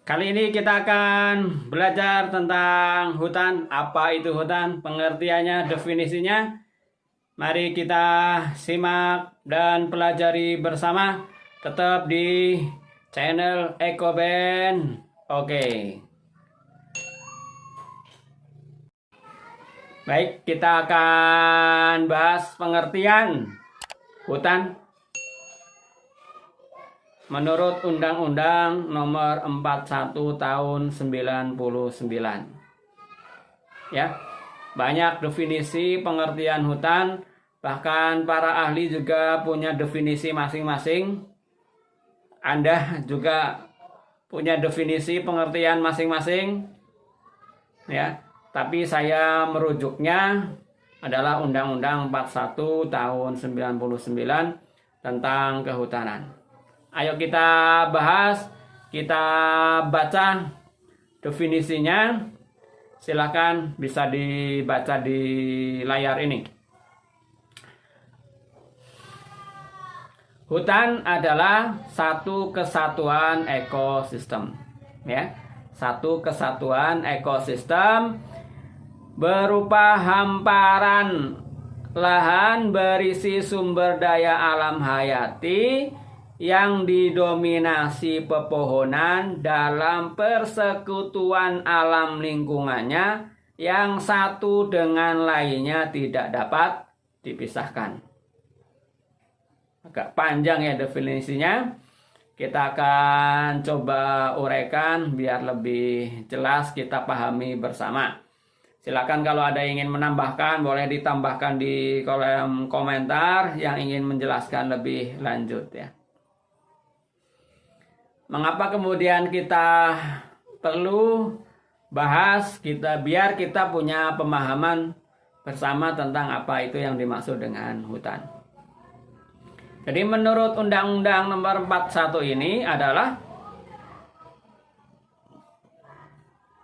Kali ini kita akan belajar tentang hutan, apa itu hutan, pengertiannya, definisinya. Mari kita simak dan pelajari bersama, tetap di channel EcoBand. Oke. Baik, kita akan bahas pengertian hutan menurut Undang-Undang Nomor 41 Tahun 99. Ya. Banyak definisi pengertian hutan, bahkan para ahli juga punya definisi masing-masing. Anda juga punya definisi pengertian masing-masing. Ya. Tapi saya merujuknya adalah Undang-Undang 41 tahun 99 tentang kehutanan. Ayo kita bahas, kita baca definisinya. Silakan bisa dibaca di layar ini. Hutan adalah satu kesatuan ekosistem, ya. Satu kesatuan ekosistem berupa hamparan lahan berisi sumber daya alam hayati yang didominasi pepohonan dalam persekutuan alam lingkungannya yang satu dengan lainnya tidak dapat dipisahkan. Agak panjang ya definisinya. Kita akan coba uraikan biar lebih jelas kita pahami bersama. Silakan kalau ada yang ingin menambahkan, boleh ditambahkan di kolom komentar yang ingin menjelaskan lebih lanjut ya. Mengapa kemudian kita perlu bahas biar kita punya pemahaman bersama tentang apa itu yang dimaksud dengan hutan. Jadi menurut Undang-Undang Nomor 41 ini adalah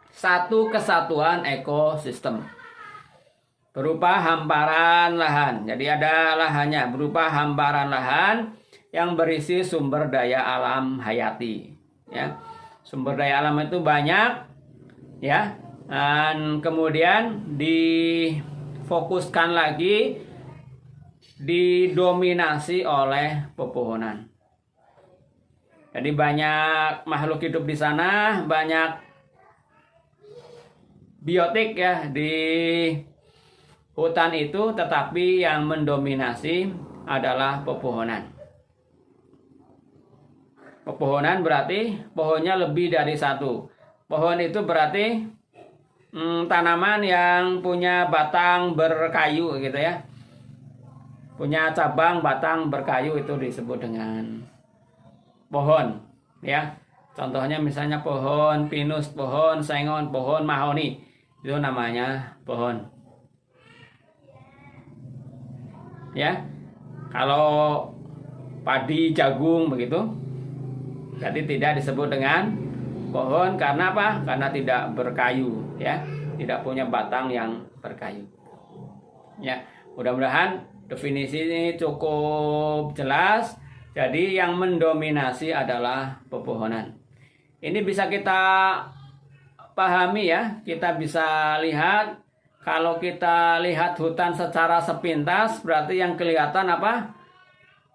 satu kesatuan ekosistem berupa hamparan lahan. Jadi ada lahannya berupa hamparan lahan yang berisi sumber daya alam hayati. Ya, sumber daya alam itu banyak, ya, dan kemudian difokuskan lagi, didominasi oleh pepohonan. Jadi banyak makhluk hidup di sana, banyak biotik ya di hutan itu, tetapi yang mendominasi adalah pepohonan. Pepohonan berarti pohonnya lebih dari satu. Pohon itu berarti tanaman yang punya batang berkayu gitu ya. Punya cabang batang berkayu itu disebut dengan pohon ya. Contohnya misalnya pohon pinus, pohon sengon, pohon mahoni. Itu namanya pohon. Ya. Kalau padi, jagung begitu, jadi tidak disebut dengan pohon karena apa? Karena tidak berkayu, ya. Tidak punya batang yang berkayu. Ya, mudah-mudahan definisi ini cukup jelas. Jadi yang mendominasi adalah pepohonan. Ini bisa kita pahami ya, kita bisa lihat. Kalau kita lihat hutan secara sepintas, berarti yang kelihatan apa?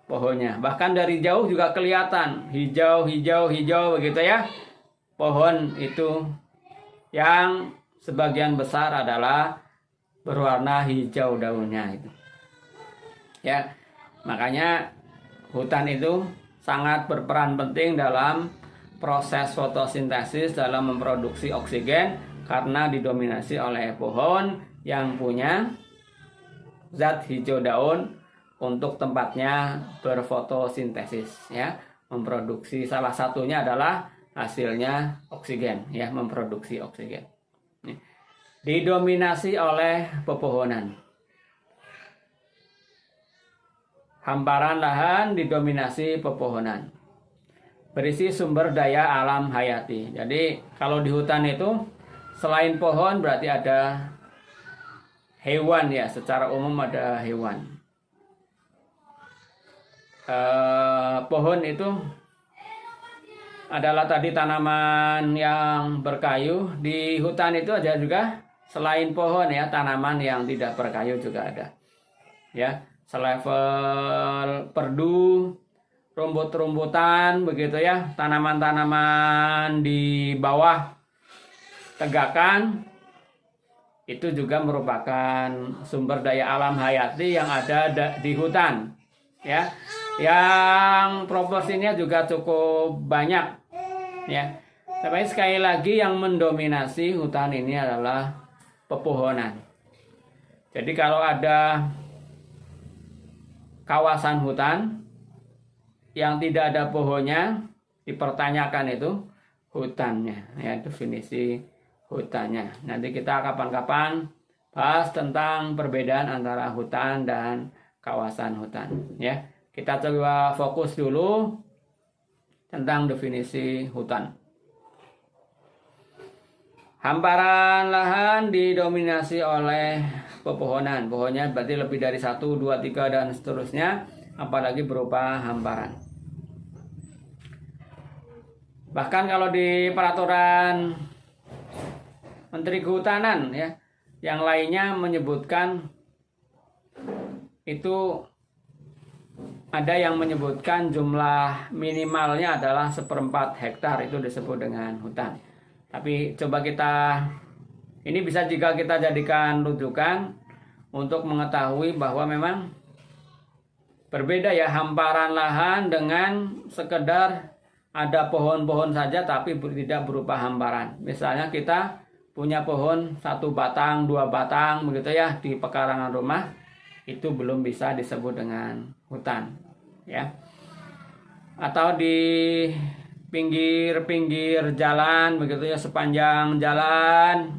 Pohonnya. Bahkan dari jauh juga kelihatan hijau begitu ya. Pohon itu yang sebagian besar adalah berwarna hijau daunnya itu. Ya. Makanya hutan itu sangat berperan penting dalam proses fotosintesis, dalam memproduksi oksigen karena didominasi oleh pohon yang punya zat hijau daun untuk tempatnya berfotosintesis ya, memproduksi. Salah satunya adalah hasilnya oksigen ya, memproduksi oksigen. Didominasi oleh pepohonan. Hamparan lahan didominasi pepohonan. Berisi sumber daya alam hayati. Jadi kalau di hutan itu selain pohon berarti ada hewan ya, secara umum ada hewan. Pohon itu adalah tadi tanaman yang berkayu. Di hutan itu ada juga selain pohon ya, tanaman yang tidak berkayu juga ada. Ya, selevel perdu, rumput-rumputan begitu ya, tanaman-tanaman di bawah tegakan itu juga merupakan sumber daya alam hayati yang ada di hutan ya, yang proporsinya juga cukup banyak ya. Tapi sekali lagi yang mendominasi hutan ini adalah pepohonan. Jadi kalau ada kawasan hutan yang tidak ada pohonnya, dipertanyakan itu hutannya ya, definisi hutannya. Nanti kita kapan-kapan bahas tentang perbedaan antara hutan dan kawasan hutan ya. Kita coba fokus dulu tentang definisi hutan. Hamparan lahan didominasi oleh pepohonan. Pohonnya berarti lebih dari 1, 2, 3 dan seterusnya, apalagi berupa hamparan. Bahkan kalau di peraturan Menteri Kehutanan ya, yang lainnya menyebutkan itu, ada yang menyebutkan jumlah minimalnya adalah 1/4 hektar, itu disebut dengan hutan. Tapi coba ini bisa juga kita jadikan rujukan untuk mengetahui bahwa memang berbeda ya hamparan lahan dengan sekedar ada pohon-pohon saja tapi tidak berupa hamparan. Misalnya kita punya pohon 1 batang, 2 batang begitu ya di pekarangan rumah, itu belum bisa disebut dengan hutan ya. Atau di pinggir-pinggir jalan begitu ya, sepanjang jalan,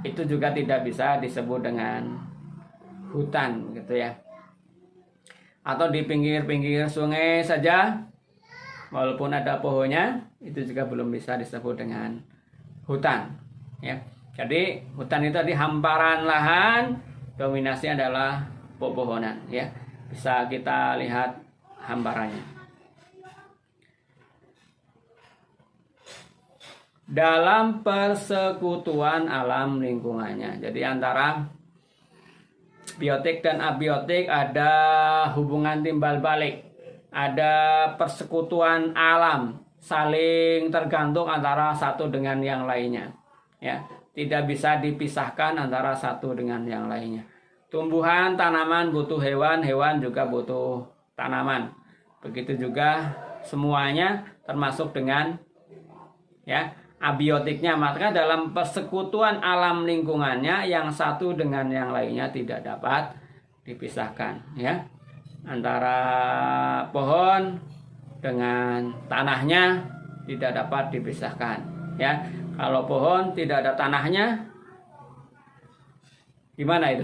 itu juga tidak bisa disebut dengan hutan begitu ya. Atau di pinggir-pinggir sungai saja, walaupun ada pohonnya, itu juga belum bisa disebut dengan hutan ya. Jadi hutan itu tadi hamparan lahan, dominasinya adalah pepohonan ya. Bisa kita lihat hamparannya. Dalam persekutuan alam lingkungannya. Jadi antara biotik dan abiotik ada hubungan timbal balik. Ada persekutuan alam, saling tergantung antara satu dengan yang lainnya ya, tidak bisa dipisahkan antara satu dengan yang lainnya. Tumbuhan, tanaman butuh hewan, hewan juga butuh tanaman, begitu juga semuanya termasuk dengan ya abiotiknya. Maka dalam persekutuan alam lingkungannya, yang satu dengan yang lainnya tidak dapat dipisahkan ya. Antara pohon dengan tanahnya tidak dapat dipisahkan ya. Kalau pohon tidak ada tanahnya, gimana itu?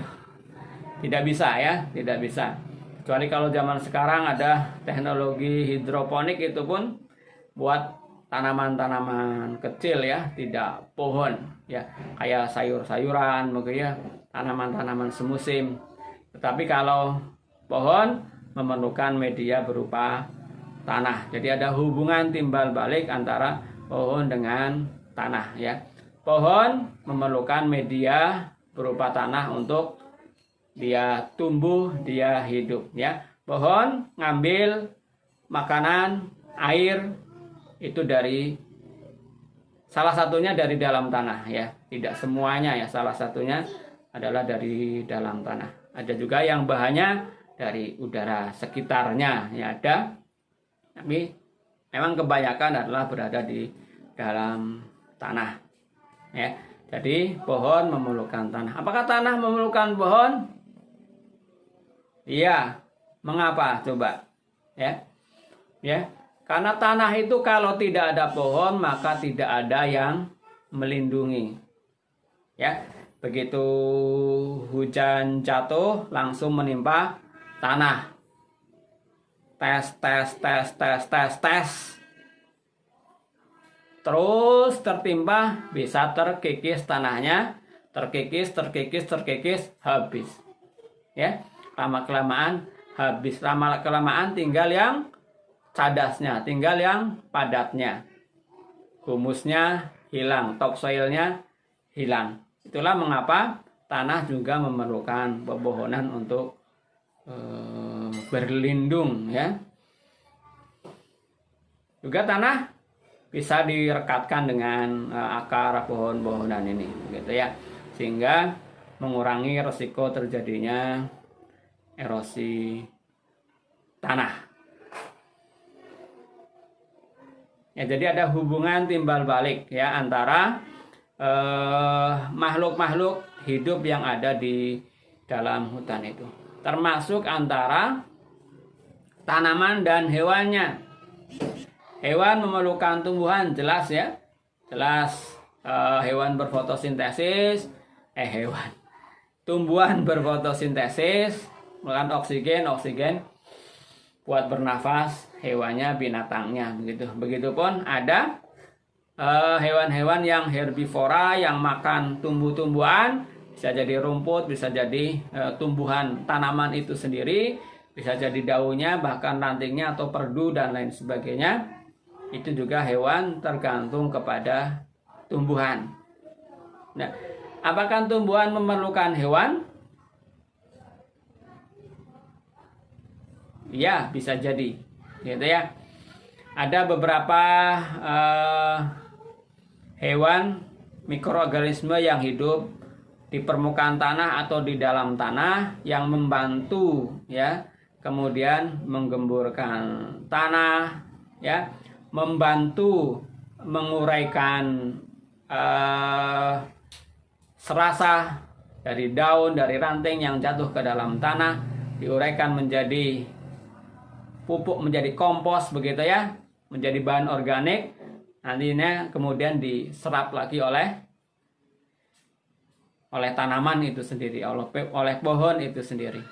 Tidak bisa ya, tidak bisa. Kecuali kalau zaman sekarang ada teknologi hidroponik, itu pun buat tanaman-tanaman kecil ya, tidak pohon ya, kayak sayur-sayuran begitu ya, tanaman-tanaman semusim. Tetapi kalau pohon memerlukan media berupa tanah. Jadi ada hubungan timbal balik antara pohon dengan tanah ya. Pohon memerlukan media berupa tanah untuk dia tumbuh, dia hidup ya. Pohon ngambil makanan, air itu dari salah satunya dari dalam tanah ya. Tidak semuanya ya, salah satunya adalah dari dalam tanah. Ada juga yang bahannya dari udara sekitarnya ya ada. Tapi memang kebanyakan adalah berada di dalam tanah ya. Jadi pohon memerlukan tanah. Apakah tanah memerlukan pohon? Iya. Mengapa? Coba ya. Ya. Karena tanah itu kalau tidak ada pohon maka tidak ada yang melindungi. Ya. Begitu hujan jatuh langsung menimpa tanah. Tes. Terus tertimpa, bisa terkikis tanahnya, terkikis, habis. Ya, lama-kelamaan habis, lama-kelamaan tinggal yang cadasnya, tinggal yang padatnya. Humusnya hilang, topsoilnya hilang. Itulah mengapa tanah juga memerlukan pepohonan untuk berlindung, ya. Juga tanah bisa direkatkan dengan akar pohon-pohonan ini, gitu ya, sehingga mengurangi resiko terjadinya erosi tanah. Ya, jadi ada hubungan timbal balik, ya, antara makhluk-makhluk hidup yang ada di dalam hutan itu, termasuk antara tanaman dan hewannya. Hewan memerlukan tumbuhan, jelas, ya, jelas. Hewan berfotosintesis, tumbuhan berfotosintesis, mengandung oksigen buat bernafas, hewannya, binatangnya, begitu. Begitupun ada hewan-hewan yang herbivora yang makan tumbuh-tumbuhan, bisa jadi rumput, bisa jadi tumbuhan tanaman itu sendiri, bisa jadi daunnya, bahkan rantingnya atau perdu dan lain sebagainya. Itu juga hewan tergantung kepada tumbuhan. Nah, apakah tumbuhan memerlukan hewan? Ya, bisa jadi, gitu ya. Ada beberapa hewan mikroorganisme yang hidup di permukaan tanah atau di dalam tanah yang membantu, ya, kemudian menggemburkan tanah, ya, membantu menguraikan serasa dari daun, dari ranting yang jatuh ke dalam tanah, diuraikan menjadi pupuk, menjadi kompos, begitu ya, menjadi bahan organik, nantinya kemudian diserap lagi oleh tanaman itu sendiri, oleh pohon itu sendiri.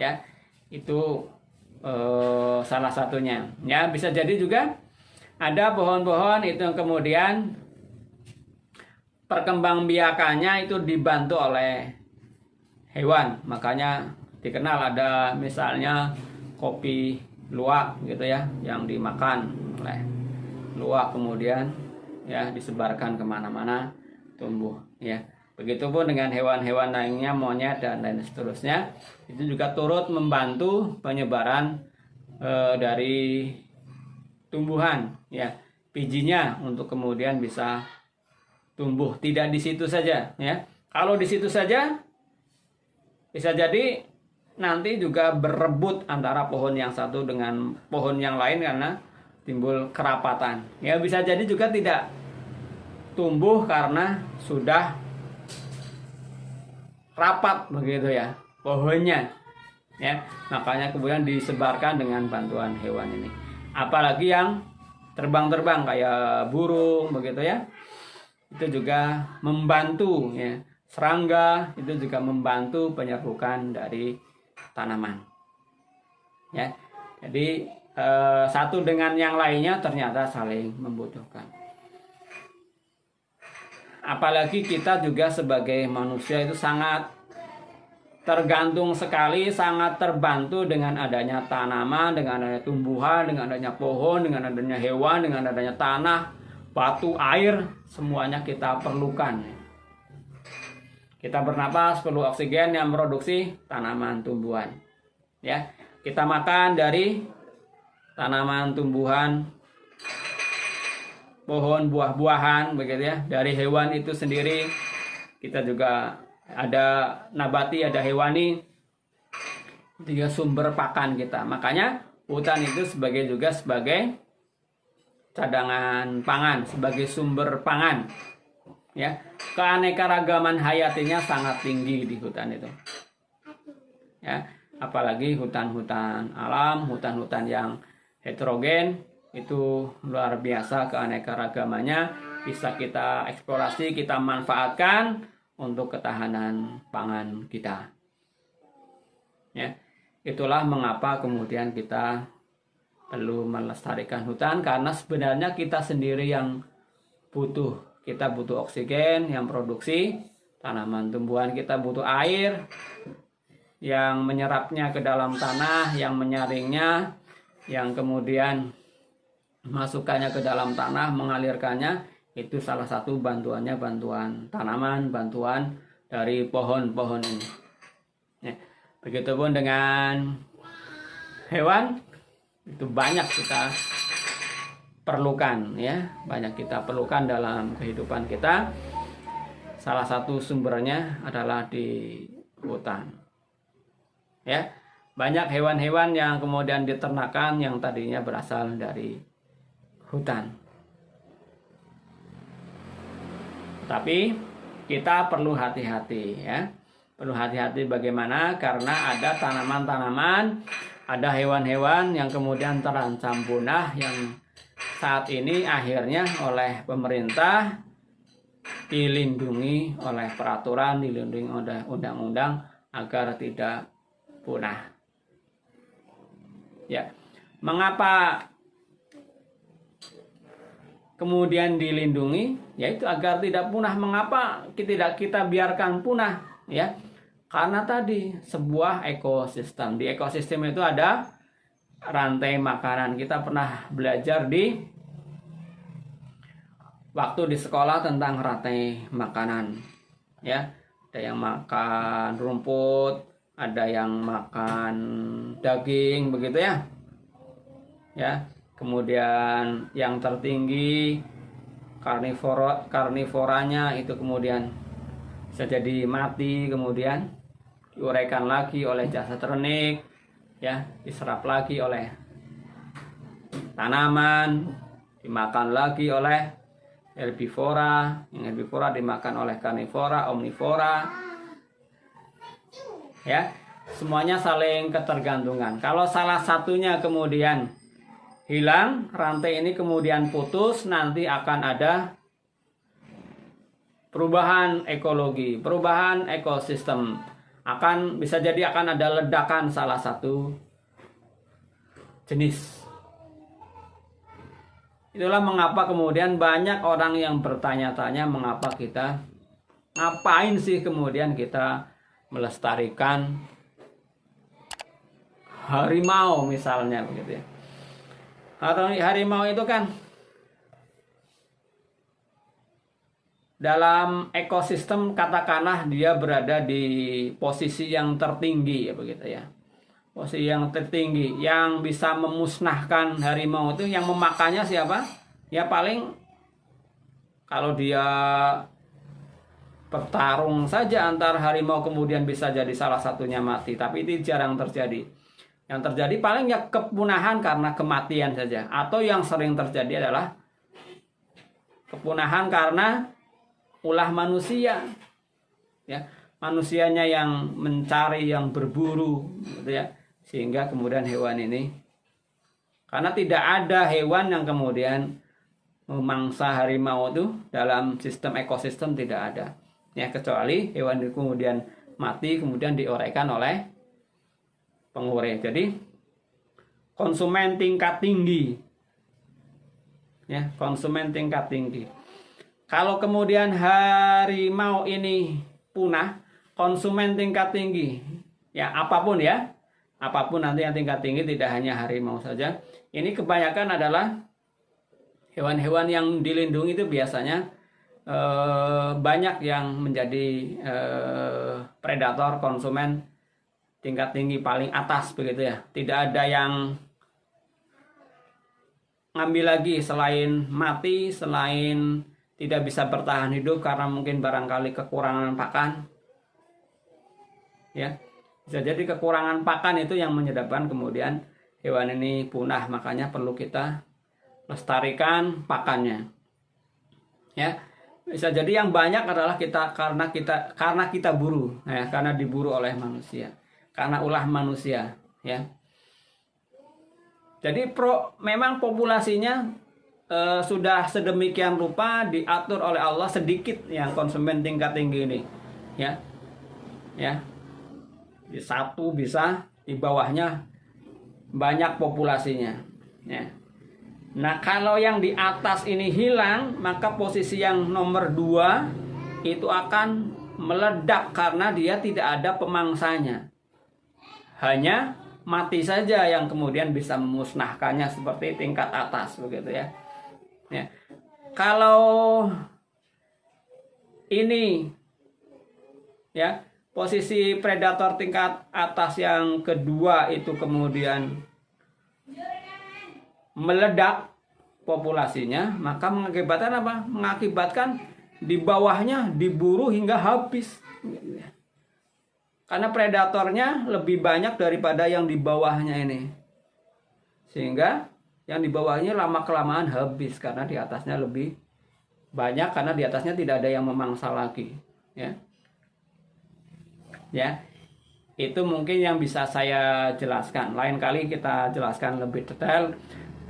Ya, itu salah satunya. Ya, bisa jadi juga ada pohon-pohon itu yang kemudian perkembangbiakannya itu dibantu oleh hewan, makanya dikenal ada misalnya kopi luwak, gitu ya, yang dimakan oleh luwak, kemudian, ya, disebarkan kemana-mana, tumbuh, ya. Begitupun dengan hewan-hewan lainnya, monyet dan lain seterusnya, itu juga turut membantu penyebaran dari tumbuhan, ya, bijinya untuk kemudian bisa tumbuh. Tidak di situ saja, ya. Kalau di situ saja bisa jadi nanti juga berebut antara pohon yang satu dengan pohon yang lain karena timbul kerapatan. Ya, bisa jadi juga tidak tumbuh karena sudah rapat, begitu ya, pohonnya. Ya, makanya kemudian disebarkan dengan bantuan hewan ini. Apalagi yang terbang-terbang kayak burung, begitu ya. Itu juga membantu, ya. Serangga itu juga membantu penyerbukan dari tanaman, ya. Jadi satu dengan yang lainnya ternyata saling membutuhkan. Apalagi kita juga sebagai manusia itu sangat tergantung sekali, sangat terbantu dengan adanya tanaman, dengan adanya tumbuhan, dengan adanya pohon, dengan adanya hewan, dengan adanya tanah, batu, air, semuanya kita perlukan. Kita bernapas perlu oksigen yang produksi tanaman tumbuhan. Ya, kita makan dari tanaman tumbuhan, pohon, buah-buahan, begitu ya. Dari hewan itu sendiri kita juga ada nabati, ada hewani. Itu juga sumber pakan kita. Makanya hutan itu juga sebagai cadangan pangan, sebagai sumber pangan. Ya, keanekaragaman hayatinya sangat tinggi di hutan itu. Ya, apalagi hutan-hutan alam, hutan-hutan yang heterogen, itu luar biasa keanekaragamannya, bisa kita eksplorasi, kita manfaatkan untuk ketahanan pangan kita. Ya, itulah mengapa kemudian kita perlu melestarikan hutan, karena sebenarnya kita sendiri yang butuh. Kita butuh oksigen yang produksi tanaman tumbuhan, kita butuh air, yang menyerapnya ke dalam tanah, yang menyaringnya, yang kemudian masukkannya ke dalam tanah, mengalirkannya. Itu salah satu bantuannya, bantuan tanaman, bantuan dari pohon-pohon ini. Ya. Begitupun dengan hewan, itu banyak kita perlukan, ya, banyak kita perlukan dalam kehidupan kita. Salah satu sumbernya adalah di hutan. Ya, banyak hewan-hewan yang kemudian diternakan yang tadinya berasal dari hutan. Tapi kita perlu hati-hati, ya. Perlu hati-hati bagaimana? Karena ada tanaman-tanaman, ada hewan-hewan yang kemudian terancam punah, yang saat ini akhirnya oleh pemerintah dilindungi oleh peraturan, dilindungi oleh undang-undang agar tidak punah. Ya, mengapa kemudian dilindungi? Yaitu agar tidak punah. Mengapa tidak kita biarkan punah? Ya, karena tadi sebuah ekosistem. Di ekosistem itu ada rantai makanan. Kita pernah belajar di waktu di sekolah tentang rantai makanan. Ya, ada yang makan rumput, ada yang makan daging, begitu ya. Ya, kemudian yang tertinggi karnivoranya itu kemudian bisa jadi mati, kemudian diuraikan lagi oleh jasa ternik, ya, diserap lagi oleh tanaman, dimakan lagi oleh herbivora, yang herbivora dimakan oleh karnivora, omnivora, ya, semuanya saling ketergantungan. Kalau salah satunya kemudian hilang, rantai ini kemudian putus, nanti akan ada perubahan ekologi, perubahan ekosistem. Bisa jadi akan ada ledakan salah satu jenis. Itulah mengapa kemudian banyak orang yang bertanya-tanya mengapa kita, ngapain sih kemudian kita melestarikan harimau misalnya, begitu ya. Harimau itu kan dalam ekosistem, katakanlah dia berada di posisi yang tertinggi, ya, begitu ya. Posisi yang tertinggi, yang bisa memusnahkan harimau itu, yang memakannya siapa? Ya paling kalau dia bertarung saja antar harimau, kemudian bisa jadi salah satunya mati, tapi itu jarang terjadi. Yang terjadi paling ya kepunahan karena kematian saja, atau yang sering terjadi adalah kepunahan karena ulah manusia, ya, manusianya yang mencari, yang berburu, gitu ya, sehingga kemudian hewan ini, karena tidak ada hewan yang kemudian memangsa harimau itu dalam sistem ekosistem, tidak ada, ya, kecuali hewan itu kemudian mati, kemudian diuraikan oleh pengurai. Jadi konsumen tingkat tinggi, ya, konsumen tingkat tinggi. Kalau kemudian harimau ini punah, konsumen tingkat tinggi, ya, apapun nanti yang tingkat tinggi, tidak hanya harimau saja. Ini kebanyakan adalah hewan-hewan yang dilindungi itu biasanya banyak yang menjadi predator, konsumen tingkat tinggi paling atas, begitu ya. Tidak ada yang ngambil lagi selain mati, selain tidak bisa bertahan hidup karena mungkin barangkali kekurangan pakan, ya, bisa jadi kekurangan pakan itu yang menyebabkan kemudian hewan ini punah. Makanya perlu kita lestarikan pakannya, ya. Bisa jadi yang banyak adalah karena kita buru, ya, karena diburu oleh manusia, karena ulah manusia, ya. Jadi memang populasinya sudah sedemikian rupa diatur oleh Allah, sedikit yang konsumen tingkat tinggi ini, ya, di satu bisa di bawahnya banyak populasinya, ya. Nah, kalau yang di atas ini hilang, maka posisi yang nomor 2 itu akan meledak karena dia tidak ada pemangsanya, hanya mati saja yang kemudian bisa memusnahkannya seperti tingkat atas begitu ya. Ya. Kalau ini ya, posisi predator tingkat atas yang kedua itu kemudian meledak populasinya, maka mengakibatkan apa? Mengakibatkan di bawahnya diburu hingga habis. Karena predatornya lebih banyak daripada yang di bawahnya ini. Sehingga yang di bawahnya lama-kelamaan habis karena di atasnya lebih banyak, karena di atasnya tidak ada yang memangsa lagi, ya. Ya. Itu mungkin yang bisa saya jelaskan. Lain kali kita jelaskan lebih detail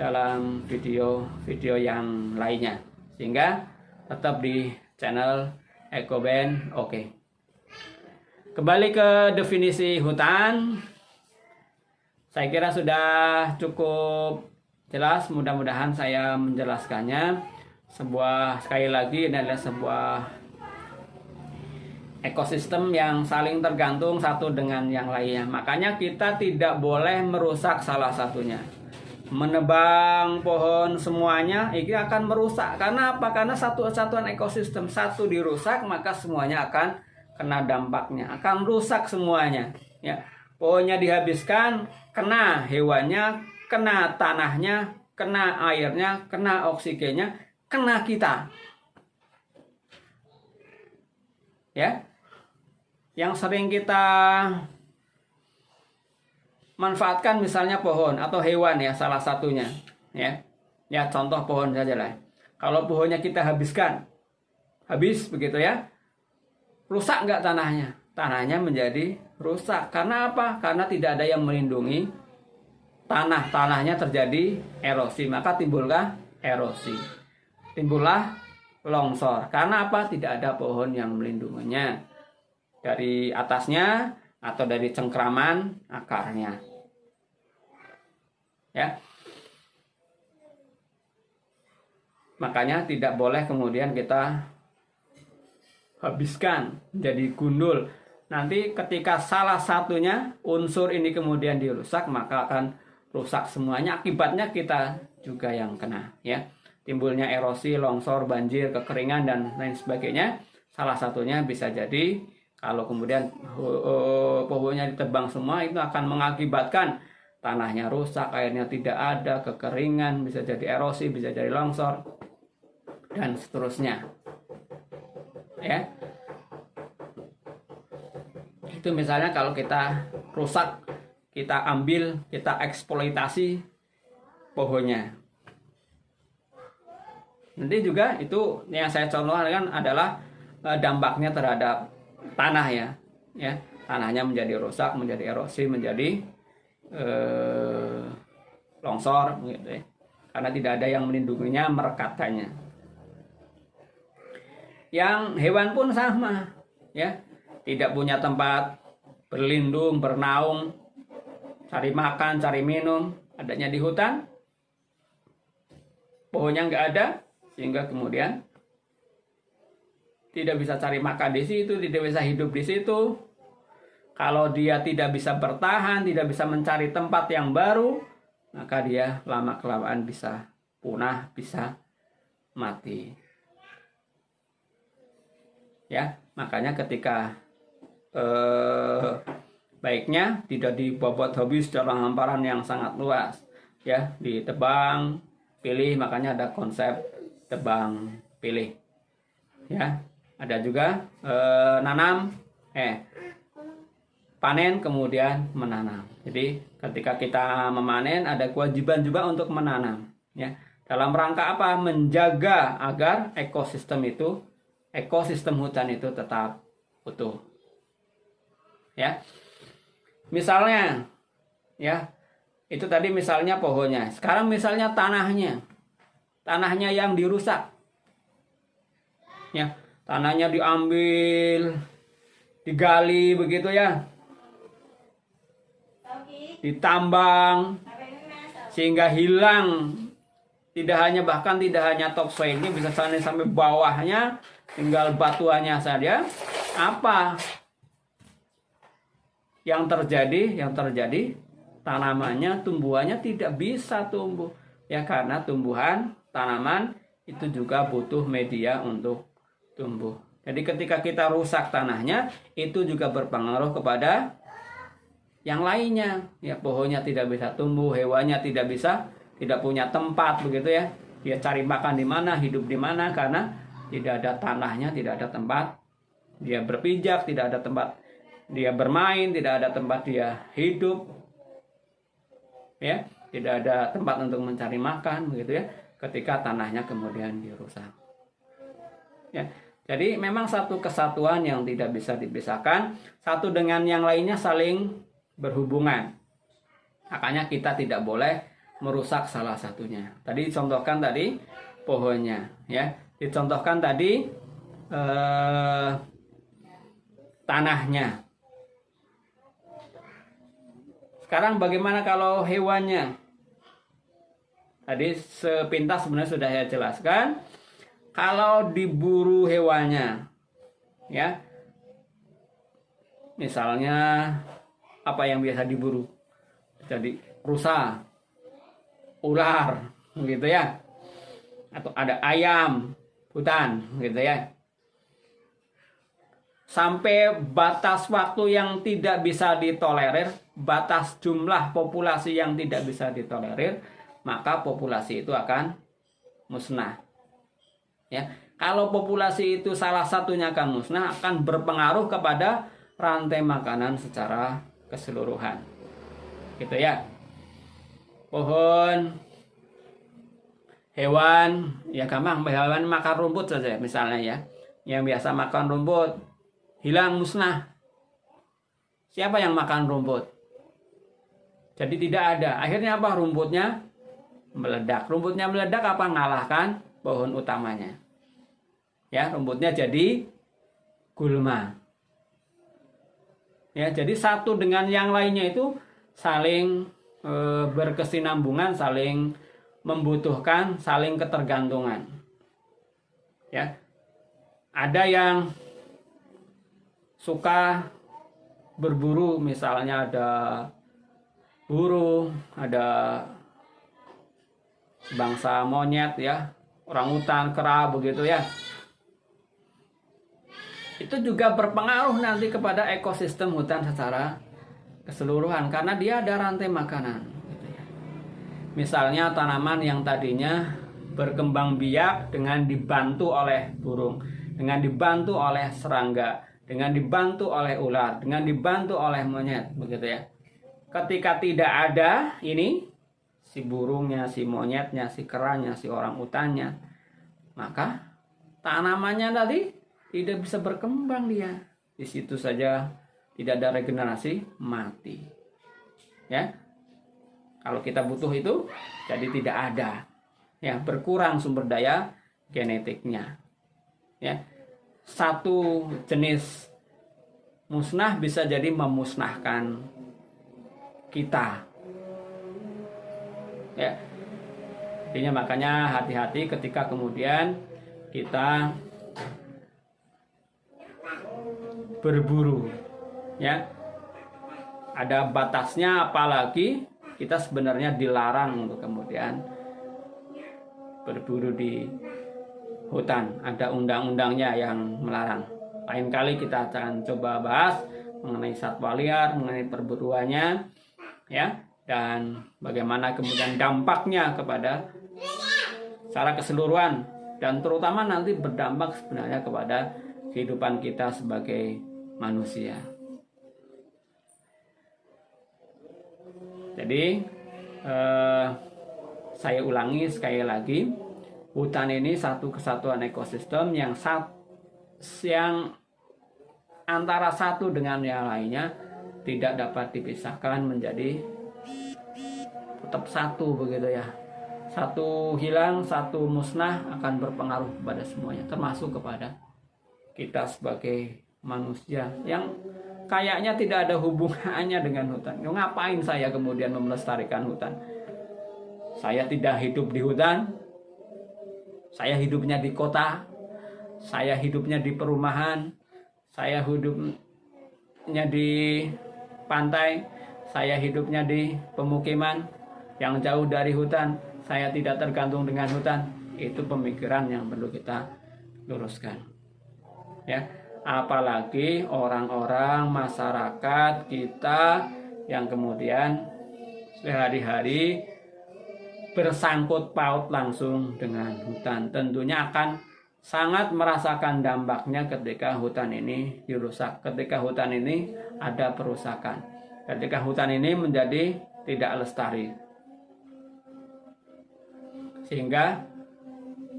dalam video-video yang lainnya. Sehingga tetap di channel EcoBand. Oke. Kembali ke definisi hutan. Saya kira sudah cukup jelas. Mudah-mudahan saya menjelaskannya. Sekali lagi ini adalah sebuah ekosistem yang saling tergantung satu dengan yang lainnya. Makanya kita tidak boleh merusak salah satunya. Menebang pohon semuanya ini akan merusak. Karena apa? Karena satu-satuan ekosistem satu dirusak, maka semuanya akan kena dampaknya, akan rusak semuanya. Ya, pohonnya dihabiskan, kena hewannya, kena tanahnya, kena airnya, kena oksigennya, kena kita. Ya, yang sering kita manfaatkan misalnya pohon atau hewan ya, salah satunya. Ya contoh pohon saja lah. Kalau pohonnya kita habiskan, habis begitu ya, rusak nggak tanahnya? Tanahnya menjadi rusak. Karena apa? Karena tidak ada yang melindungi tanah. Tanahnya terjadi erosi. Maka timbullah erosi. Timbullah longsor. Karena apa? Tidak ada pohon yang melindunginya. Dari atasnya atau dari cengkraman akarnya. Ya. Makanya tidak boleh kemudian kita habiskan jadi gundul. Nanti ketika salah satunya unsur ini kemudian dirusak, maka akan rusak semuanya. Akibatnya kita juga yang kena, ya. Timbulnya erosi, longsor, banjir, kekeringan dan lain sebagainya. Salah satunya bisa jadi kalau kemudian pohonnya ditebang semua, itu akan mengakibatkan tanahnya rusak, airnya tidak ada, kekeringan, bisa jadi erosi, bisa jadi longsor dan seterusnya. Ya, itu misalnya kalau kita rusak, kita ambil, kita eksploitasi pohonnya. Nanti juga itu yang saya contohkan adalah dampaknya terhadap tanah ya, tanahnya menjadi rusak, menjadi erosi, menjadi longsor, gitu ya, karena tidak ada yang melindunginya, merekatkannya. Yang hewan pun sama, ya, tidak punya tempat berlindung, bernaung, cari makan, cari minum, adanya di hutan, pohonnya nggak ada, sehingga kemudian tidak bisa cari makan di situ, tidak bisa hidup di situ. Kalau dia tidak bisa bertahan, tidak bisa mencari tempat yang baru, maka dia lama-kelamaan bisa punah, bisa mati. Ya, makanya ketika baiknya tidak dibobot habis secara hamparan yang sangat luas, ya, ditebang, pilih, makanya ada konsep tebang pilih. Ya, ada juga panen kemudian menanam. Jadi ketika kita memanen ada kewajiban juga untuk menanam, ya. Dalam rangka apa? Menjaga agar ekosistem hutan itu tetap utuh. Ya. Misalnya, ya, itu tadi misalnya pohonnya. Sekarang misalnya tanahnya yang dirusak. Ya, tanahnya diambil, digali begitu ya. Ditambang sehingga hilang, bahkan tidak hanya topsoilnya, bisa sampai bawahnya, tinggal batuannya saja. Apa yang terjadi tanamannya, tumbuhannya tidak bisa tumbuh. Ya, karena tumbuhan tanaman itu juga butuh media untuk tumbuh. Jadi ketika kita rusak tanahnya, itu juga berpengaruh kepada yang lainnya. Ya, pohonnya tidak bisa tumbuh, hewannya tidak punya tempat begitu ya. Dia cari makan di mana, hidup di mana, karena tidak ada tanahnya, tidak ada tempat dia berpijak, tidak ada tempat dia bermain, tidak ada tempat dia hidup, ya, tidak ada tempat untuk mencari makan begitu ya, ketika tanahnya kemudian dirusak. Ya, jadi memang satu kesatuan yang tidak bisa dipisahkan, satu dengan yang lainnya saling berhubungan. Makanya kita tidak boleh merusak salah satunya. Tadi dicontohkan tadi pohonnya, ya, dicontohkan tadi tanahnya. Sekarang bagaimana kalau hewannya? Tadi sepintas sebenarnya sudah saya jelaskan. Kalau diburu hewannya, ya, misalnya apa yang biasa diburu? Jadi rusa, ular, gitu ya, atau ada ayam hutan, gitu ya. Sampai batas waktu yang tidak bisa ditolerir, batas jumlah populasi yang tidak bisa ditolerir, maka populasi itu akan musnah. Ya, kalau populasi itu salah satunya akan musnah, akan berpengaruh kepada rantai makanan secara keseluruhan. Gitu ya. Pohon, hewan, ya gampang, hewan makan rumput saja misalnya ya. Yang biasa makan rumput hilang, musnah. Siapa yang makan rumput? Jadi tidak ada. Akhirnya apa? Rumputnya meledak. Rumputnya meledak apa? Ngalahkan pohon utamanya. Ya, rumputnya jadi gulma. Ya, jadi satu dengan yang lainnya itu saling berkesinambungan, saling membutuhkan, saling ketergantungan. Ya. Ada yang suka berburu, misalnya ada burung, ada bangsa monyet ya, orangutan, kera begitu ya. Itu juga berpengaruh nanti kepada ekosistem hutan secara keseluruhan karena dia ada rantai makanan gitu ya. Misalnya tanaman yang tadinya berkembang biak dengan dibantu oleh burung, dengan dibantu oleh serangga, dengan dibantu oleh ular, dengan dibantu oleh monyet, begitu ya. Ketika tidak ada ini, si burungnya, si monyetnya, si keranya, si orangutannya, maka tanamannya tadi tidak bisa berkembang dia. Di situ saja tidak ada regenerasi, mati. Ya. Kalau kita butuh itu, jadi tidak ada. Ya, berkurang sumber daya genetiknya. Ya. Satu jenis musnah bisa jadi memusnahkan kita. Ya. Artinya makanya hati-hati ketika kemudian kita berburu. Ya. Ada batasnya, apalagi kita sebenarnya dilarang untuk kemudian berburu di hutan. Ada undang-undangnya yang melarang. Lain kali kita akan coba bahas mengenai satwa liar, mengenai perburuannya, ya, dan bagaimana kemudian dampaknya kepada secara keseluruhan, dan terutama nanti berdampak sebenarnya kepada kehidupan kita sebagai manusia. Jadi saya ulangi sekali lagi. Hutan ini satu kesatuan ekosistem yang antara satu dengan yang lainnya tidak dapat dipisahkan, menjadi tetap satu begitu ya. Satu hilang, satu musnah akan berpengaruh kepada semuanya, termasuk kepada kita sebagai manusia yang kayaknya tidak ada hubungannya dengan hutan. Ngapain saya kemudian melestarikan hutan? Saya tidak hidup di hutan. Saya hidupnya di kota, saya hidupnya di perumahan, saya hidupnya di pantai, saya hidupnya di pemukiman yang jauh dari hutan, saya tidak tergantung dengan hutan. Itu pemikiran yang perlu kita luruskan. Ya, apalagi orang-orang masyarakat kita yang kemudian sehari-hari bersangkut paut langsung dengan hutan, tentunya akan sangat merasakan dampaknya ketika hutan ini dirusak, ketika hutan ini ada perusakan, ketika hutan ini menjadi tidak lestari. Sehingga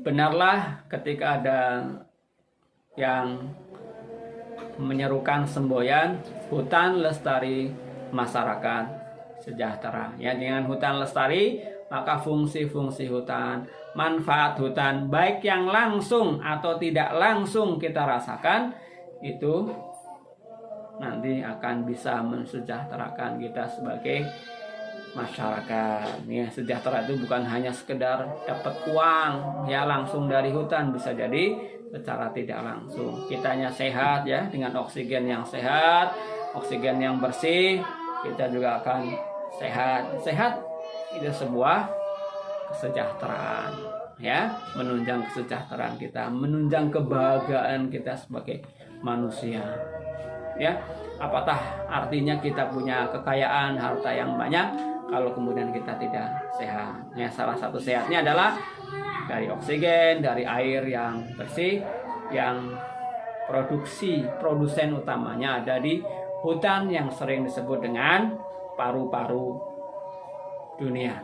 benarlah ketika ada yang menyerukan semboyan hutan lestari, masyarakat sejahtera. Ya, dengan hutan lestari, maka fungsi-fungsi hutan, manfaat hutan, baik yang langsung atau tidak langsung kita rasakan, itu nanti akan bisa mensejahterakan kita sebagai masyarakat. Ya, sejahtera itu bukan hanya sekedar dapat uang ya langsung dari hutan, bisa jadi secara tidak langsung kitanya sehat ya, dengan oksigen yang sehat, oksigen yang bersih, kita juga akan sehat. Sehat itu sebuah kesejahteraan ya, menunjang kesejahteraan kita, menunjang kebahagiaan kita sebagai manusia. Ya, apatah artinya kita punya kekayaan harta yang banyak kalau kemudian kita tidak sehat. Ya, salah satu sehatnya adalah dari oksigen, dari air yang bersih, yang produsen utamanya ada di hutan yang sering disebut dengan paru-paru dunia.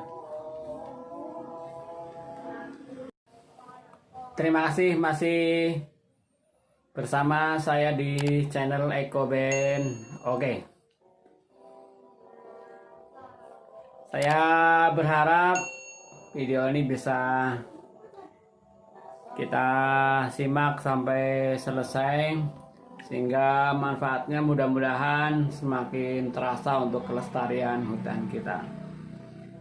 Terima kasih masih bersama saya di channel Ekoben. Oke. Saya berharap video ini bisa kita simak sampai selesai sehingga manfaatnya mudah-mudahan semakin terasa untuk kelestarian hutan kita.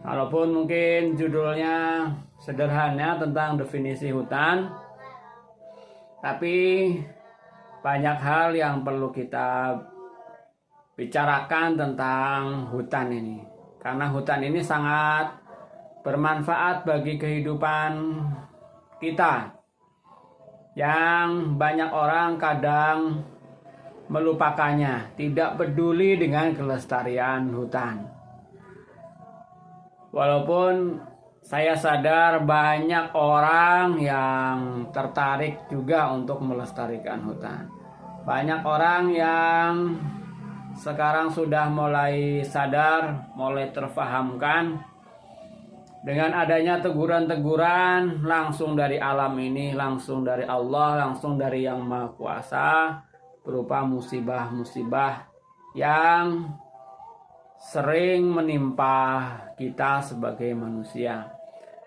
Walaupun mungkin judulnya sederhana tentang definisi hutan, tapi banyak hal yang perlu kita bicarakan tentang hutan ini. Karena hutan ini sangat bermanfaat bagi kehidupan kita, yang banyak orang kadang melupakannya, tidak peduli dengan kelestarian hutan. Walaupun saya sadar banyak orang yang tertarik juga untuk melestarikan hutan. Banyak orang yang sekarang sudah mulai sadar, mulai terfahamkan dengan adanya teguran-teguran langsung dari alam ini, langsung dari Allah, langsung dari Yang Maha Kuasa, berupa musibah-musibah yang sering menimpa kita sebagai manusia.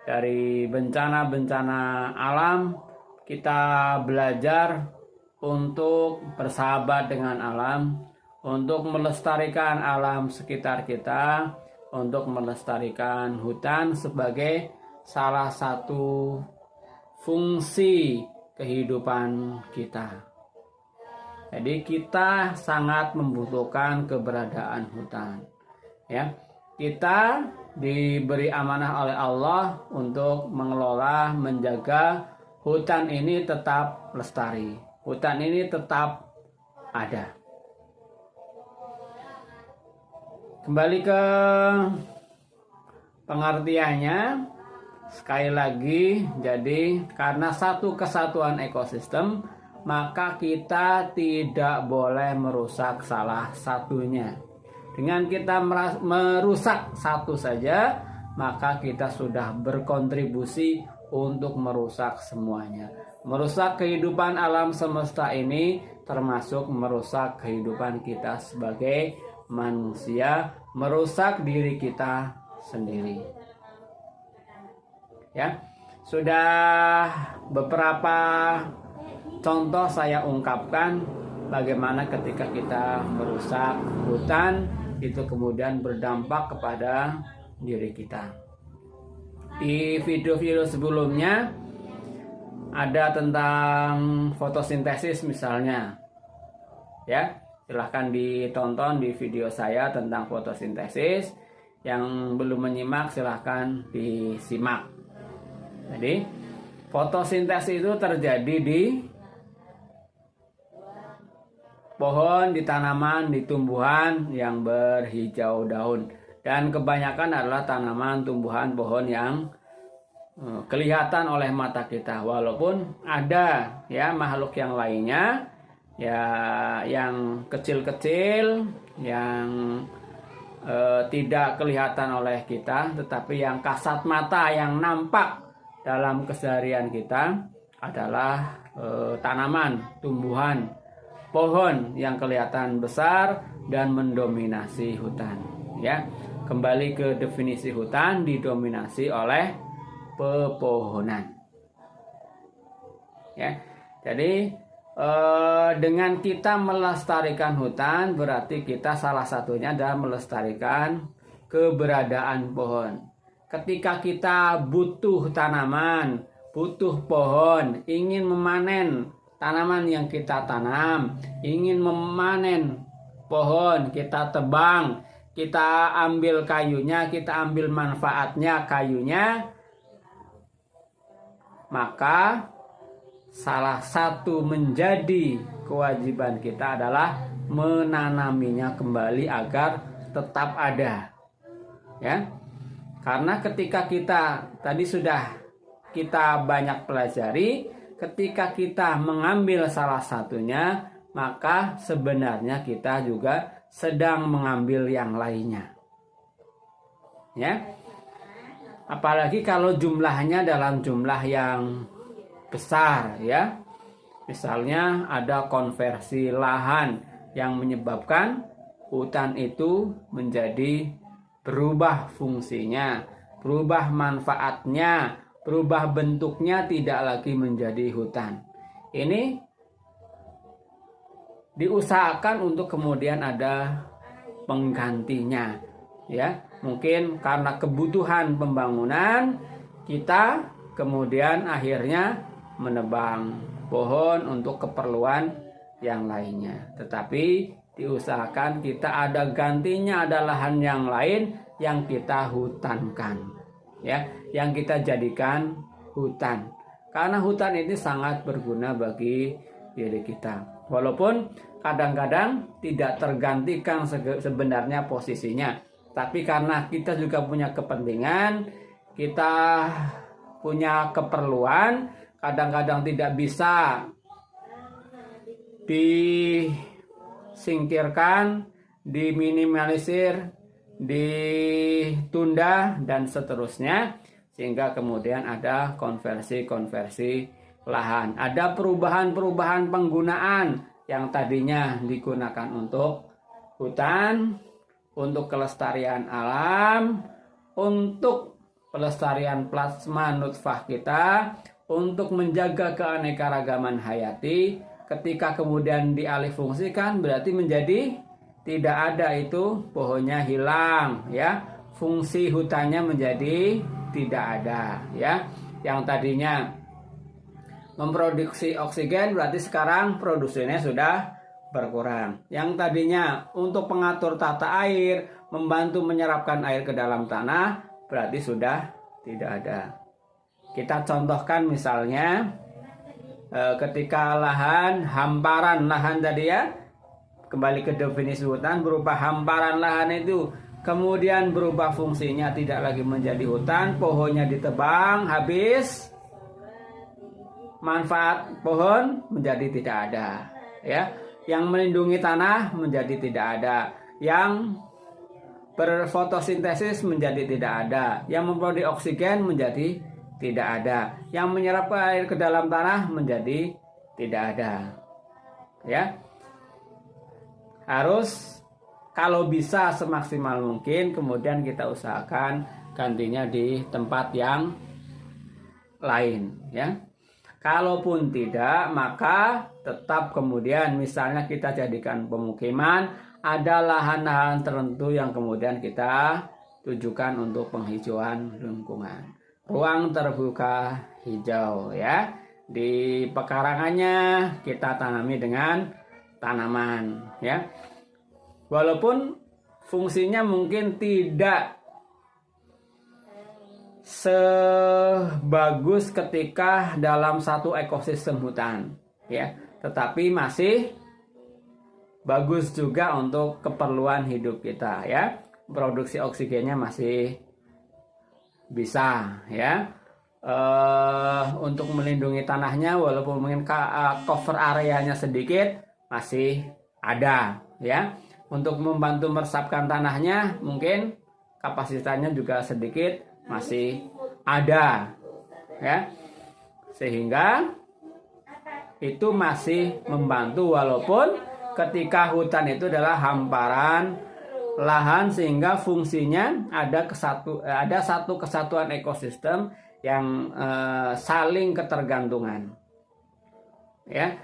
Dari bencana-bencana alam, kita belajar untuk bersahabat dengan alam, untuk melestarikan alam sekitar kita, untuk melestarikan hutan sebagai salah satu fungsi kehidupan kita. Jadi kita sangat membutuhkan keberadaan hutan. Ya, kita diberi amanah oleh Allah untuk mengelola, menjaga hutan ini tetap lestari, hutan ini tetap ada. Kembali ke pengertiannya, sekali lagi, jadi karena satu kesatuan ekosistem, maka kita tidak boleh merusak salah satunya. Dengan kita merusak satu saja, maka kita sudah berkontribusi untuk merusak semuanya. Merusak kehidupan alam semesta ini termasuk merusak kehidupan kita sebagai manusia, merusak diri kita sendiri. Ya, sudah beberapa contoh saya ungkapkan bagaimana ketika kita merusak hutan itu kemudian berdampak kepada diri kita. Di video-video sebelumnya ada tentang fotosintesis misalnya. Ya, Silahkan ditonton di video saya tentang fotosintesis. Yang belum menyimak silahkan disimak. Jadi fotosintesis itu terjadi di pohon, di tanaman, di tumbuhan yang berhijau daun. Dan kebanyakan adalah tanaman, tumbuhan, pohon yang kelihatan oleh mata kita. Walaupun ada ya makhluk yang lainnya ya yang kecil-kecil yang tidak kelihatan oleh kita, tetapi yang kasat mata, yang nampak dalam keseharian kita adalah tanaman, tumbuhan, pohon yang kelihatan besar dan mendominasi hutan. Ya, kembali ke definisi hutan, didominasi oleh pepohonan. Ya, jadi dengan kita melestarikan hutan berarti kita salah satunya adalah melestarikan keberadaan pohon. Ketika kita butuh tanaman, butuh pohon, ingin memanen tanaman yang kita tanam, ingin memanen pohon, kita tebang, kita ambil kayunya, kita ambil manfaatnya kayunya, maka salah satu menjadi kewajiban kita adalah menanaminya kembali agar tetap ada. Ya. Karena ketika kita tadi sudah kita banyak pelajari, ketika kita mengambil salah satunya, maka sebenarnya kita juga sedang mengambil yang lainnya. Ya. Apalagi kalau jumlahnya dalam jumlah yang besar ya. Misalnya ada konversi lahan yang menyebabkan hutan itu menjadi berubah fungsinya, berubah manfaatnya, berubah bentuknya, tidak lagi menjadi hutan. Ini diusahakan untuk kemudian ada penggantinya ya. Mungkin karena kebutuhan pembangunan kita kemudian akhirnya menebang pohon untuk keperluan yang lainnya. Tetapi diusahakan kita ada gantinya, ada lahan yang lain yang kita hutankan. Ya, yang kita jadikan hutan. Karena hutan ini sangat berguna bagi diri kita. Walaupun kadang-kadang tidak tergantikan sebenarnya posisinya. Tapi karena kita juga punya kepentingan, kita punya keperluan, kadang-kadang tidak bisa disingkirkan, diminimalisir, ditunda, dan seterusnya, sehingga kemudian ada konversi lahan, ada perubahan penggunaan yang tadinya digunakan untuk hutan, untuk kelestarian alam, untuk pelestarian plasma nutfah kita, untuk menjaga keanekaragaman hayati. Ketika kemudian dialihfungsikan berarti menjadi tidak ada, itu pohonnya hilang ya, fungsi hutannya menjadi tidak ada ya. Yang tadinya memproduksi oksigen berarti sekarang produksinya sudah berkurang. Yang tadinya untuk pengatur tata air, membantu menyerapkan air ke dalam tanah, berarti sudah tidak ada. Kita contohkan misalnya ketika hamparan lahan tadi ya, kembali ke definisi hutan, berupa hamparan lahan itu kemudian berubah fungsinya, tidak lagi menjadi hutan, pohonnya ditebang habis, manfaat pohon menjadi tidak ada ya. Yang melindungi tanah menjadi tidak ada, yang berfotosintesis menjadi tidak ada, yang memproduksi oksigen menjadi tidak ada, yang menyerap air ke dalam tanah menjadi tidak ada ya. Harus kalau bisa semaksimal mungkin kemudian kita usahakan gantinya di tempat yang lain ya. Kalaupun tidak, maka tetap kemudian misalnya kita jadikan pemukiman, ada lahan-lahan tertentu yang kemudian kita tujukan untuk penghijauan lingkungan. Ruang terbuka hijau ya. Di pekarangannya kita tanami dengan tanaman, ya. Walaupun fungsinya mungkin tidak sebagus ketika dalam satu ekosistem hutan, ya, tetapi masih bagus juga untuk keperluan hidup kita, ya. Produksi oksigennya masih bisa, ya. Untuk melindungi tanahnya, walaupun mungkin cover areanya sedikit, masih ada, ya. Untuk membantu meresapkan tanahnya, mungkin kapasitasnya juga sedikit, masih ada, ya. Sehingga itu masih membantu, walaupun ketika hutan itu adalah hamparan lahan, sehingga fungsinya ada satu kesatuan ekosistem yang saling ketergantungan, ya.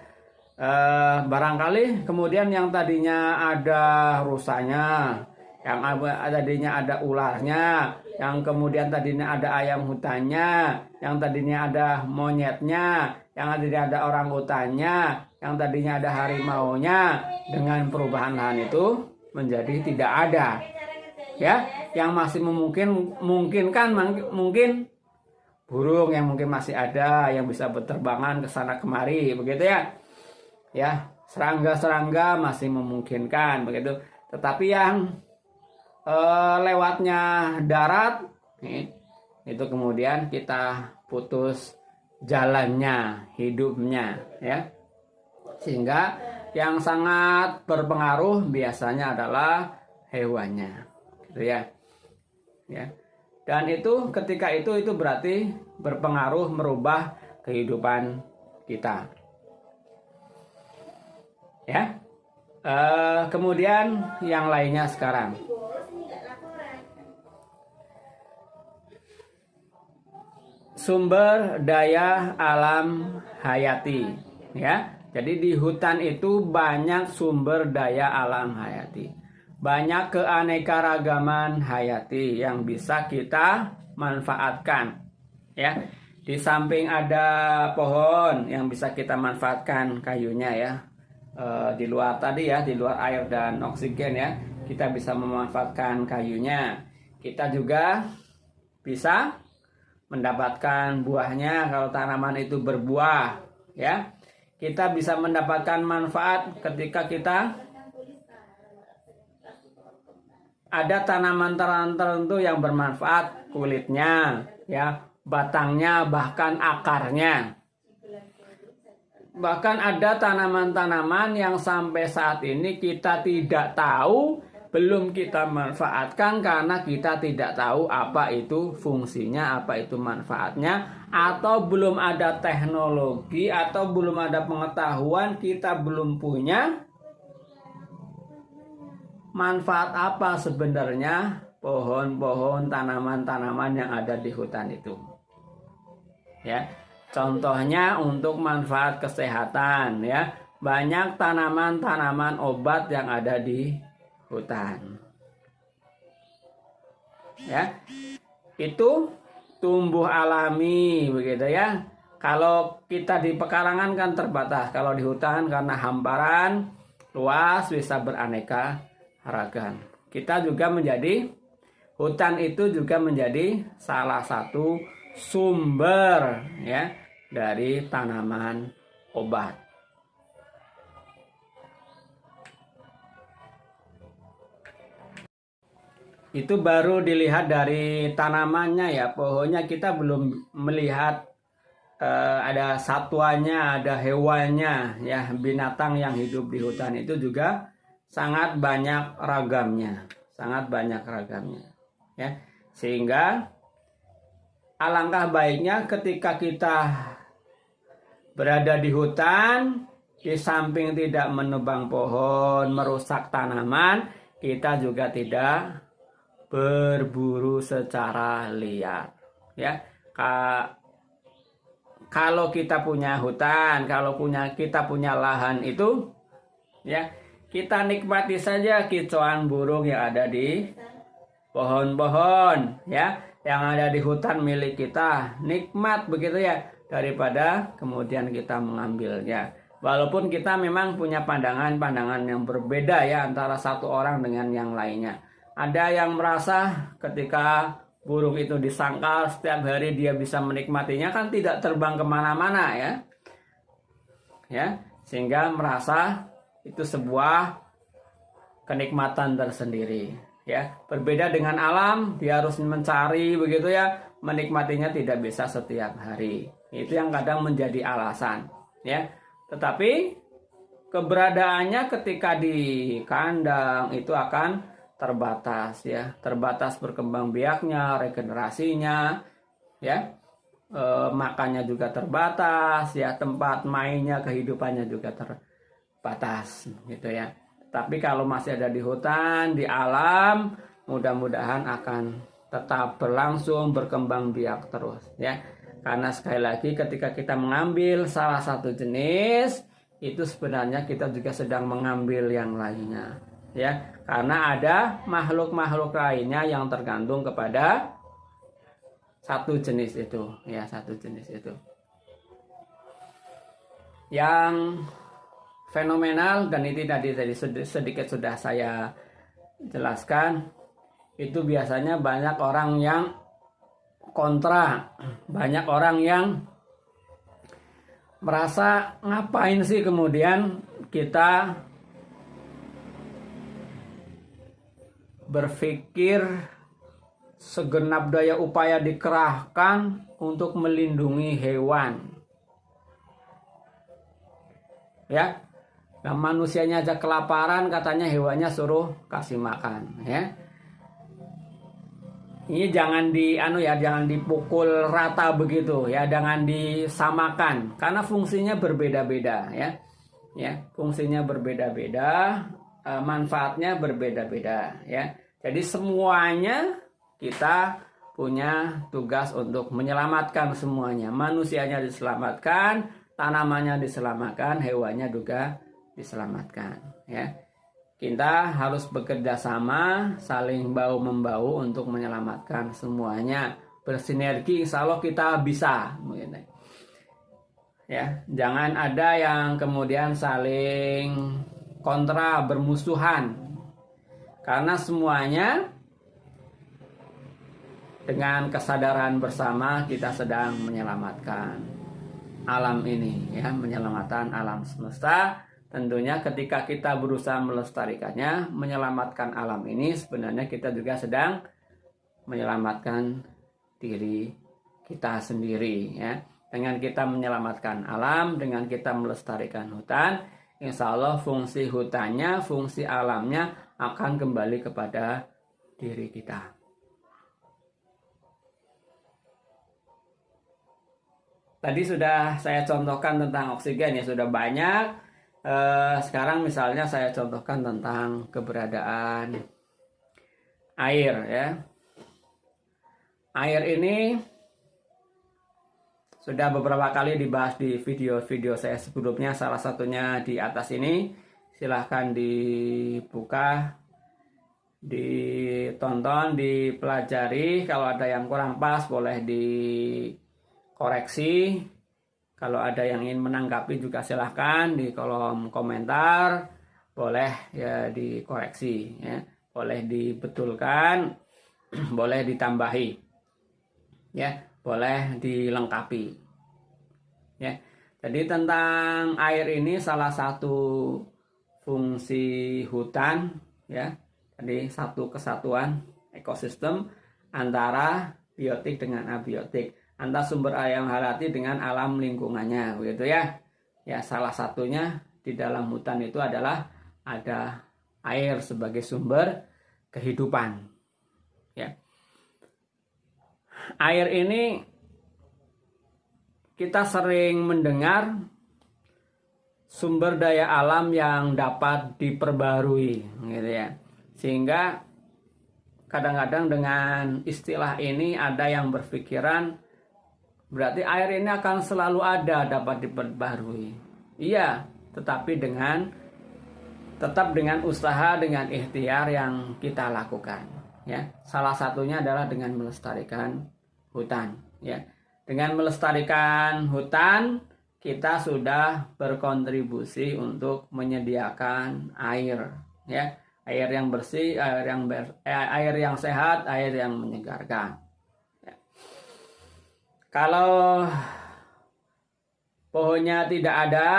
Barangkali kemudian yang tadinya ada rusanya, yang tadinya ada ularnya, yang kemudian tadinya ada ayam hutannya, yang tadinya ada monyetnya, yang tadinya ada orang hutannya, yang tadinya ada harimaunya, dengan perubahan lahan itu menjadi tidak ada, ya. Yang masih mungkin burung yang mungkin masih ada, yang bisa berterbangan ke sana kemari, begitu, ya. Ya, serangga-serangga masih memungkinkan, begitu. Tetapi yang lewatnya darat, itu kemudian kita putus jalannya, hidupnya, ya. Sehingga yang sangat berpengaruh biasanya adalah hewannya, gitu, ya. Ya. Dan itu ketika itu berarti berpengaruh merubah kehidupan kita, ya. Kemudian yang lainnya sekarang, sumber daya alam hayati, ya. Jadi di hutan itu banyak sumber daya alam hayati, banyak keanekaragaman hayati yang bisa kita manfaatkan, ya. Di samping ada pohon yang bisa kita manfaatkan kayunya, ya. Di luar tadi, ya, di luar air dan oksigen, ya, kita bisa memanfaatkan kayunya. Kita juga bisa mendapatkan buahnya kalau tanaman itu berbuah, ya. Kita bisa mendapatkan manfaat ketika kita ada tanaman tertentu yang bermanfaat, kulitnya, ya, batangnya, bahkan akarnya. Bahkan ada tanaman-tanaman yang sampai saat ini kita tidak tahu, belum kita manfaatkan karena kita tidak tahu apa itu fungsinya, apa itu manfaatnya, atau belum ada teknologi, atau belum ada pengetahuan, kita belum punya manfaat apa sebenarnya pohon-pohon, tanaman-tanaman yang ada di hutan itu, ya. Contohnya untuk manfaat kesehatan, ya, banyak tanaman-tanaman obat yang ada di hutan, ya. Itu tumbuh alami, begitu, ya. Kalau kita di pekarangan kan terbatas, kalau di hutan karena hamparan luas bisa beraneka ragam. Kita juga hutan itu juga menjadi salah satu sumber, ya, dari tanaman obat. Itu baru dilihat dari tanamannya, ya. Pohonnya kita belum melihat ada satwanya, ada hewannya, ya. Binatang yang hidup di hutan itu juga sangat banyak ragamnya, ya. Sehingga alangkah baiknya ketika kita berada di hutan, di samping tidak menebang pohon, merusak tanaman, kita juga tidak berburu secara liar, ya. Kalau kita punya hutan, kita punya lahan itu, ya, kita nikmati saja kicauan burung yang ada di pohon-pohon, ya, yang ada di hutan milik kita. Nikmat, begitu, ya, daripada kemudian kita mengambilnya. Walaupun kita memang punya pandangan-pandangan yang berbeda ya antara satu orang dengan yang lainnya. Ada yang merasa ketika burung itu disangkal setiap hari dia bisa menikmatinya, kan tidak terbang kemana-mana ya. Sehingga merasa itu sebuah kenikmatan tersendiri ya. Berbeda dengan alam, dia harus mencari begitu ya, menikmatinya tidak bisa setiap hari. Itu yang kadang menjadi alasan ya. Tetapi keberadaannya ketika di kandang itu akan terbatas ya, terbatas berkembang biaknya, regenerasinya ya. Makannya juga terbatas ya, tempat mainnya, kehidupannya juga terbatas gitu ya. Tapi kalau masih ada di hutan, di alam, mudah-mudahan akan tetap berlangsung, berkembang biak terus ya. Karena sekali lagi ketika kita mengambil salah satu jenis, itu sebenarnya kita juga sedang mengambil yang lainnya ya. Karena ada makhluk-makhluk lainnya yang tergantung kepada satu jenis itu ya, satu jenis itu. Yang fenomenal, dan ini tadi sedikit sudah saya jelaskan, itu biasanya banyak orang yang kontra, banyak orang yang merasa ngapain sih kemudian kita berpikir segenap daya upaya dikerahkan untuk melindungi hewan ya. Nah, manusianya aja kelaparan, katanya hewannya suruh kasih makan ya. Ini jangan jangan dipukul rata begitu ya, jangan disamakan karena fungsinya berbeda-beda ya. Fungsinya berbeda-beda, manfaatnya berbeda-beda ya. Jadi semuanya kita punya tugas untuk menyelamatkan semuanya. Manusianya diselamatkan, tanamannya diselamatkan, hewannya juga diselamatkan ya. Kita harus bekerja sama, saling bahu-membahu untuk menyelamatkan semuanya. Bersinergi, insya Allah kita bisa. Ya, jangan ada yang kemudian saling kontra, bermusuhan. Karena semuanya dengan kesadaran bersama kita sedang menyelamatkan alam ini ya, menyelamatkan alam semesta. Tentunya ketika kita berusaha melestarikannya, menyelamatkan alam ini, sebenarnya kita juga sedang menyelamatkan diri kita sendiri ya. Dengan kita menyelamatkan alam, dengan kita melestarikan hutan, insya Allah fungsi hutannya, fungsi alamnya akan kembali kepada diri kita. Tadi sudah saya contohkan tentang oksigen ya, sudah banyak. Sekarang misalnya saya contohkan tentang keberadaan air ya. Air ini sudah beberapa kali dibahas di video-video saya sebelumnya, salah satunya di atas ini. Silahkan dibuka, ditonton, dipelajari. Kalau ada yang kurang pas boleh dikoreksi. Kalau ada yang ingin menanggapi juga silahkan di kolom komentar, boleh ya dikoreksi ya, boleh dibetulkan, boleh ditambahi ya, boleh dilengkapi ya. Jadi tentang air ini salah satu fungsi hutan ya, jadi satu kesatuan ekosistem antara biotik dengan abiotik, antara sumber air yang hayati dengan alam lingkungannya begitu ya. Ya, salah satunya di dalam hutan itu adalah ada air sebagai sumber kehidupan ya. Air ini kita sering mendengar sumber daya alam yang dapat diperbarui gitu ya. Sehingga kadang-kadang dengan istilah ini ada yang berpikiran berarti air ini akan selalu ada, dapat diperbarui. Iya, tetapi tetap dengan usaha, dengan ikhtiar yang kita lakukan ya. Salah satunya adalah dengan melestarikan hutan ya. Dengan melestarikan hutan kita sudah berkontribusi untuk menyediakan air, ya, air yang bersih, air yang sehat, air yang menyegarkan. Ya. Kalau pohonnya tidak ada,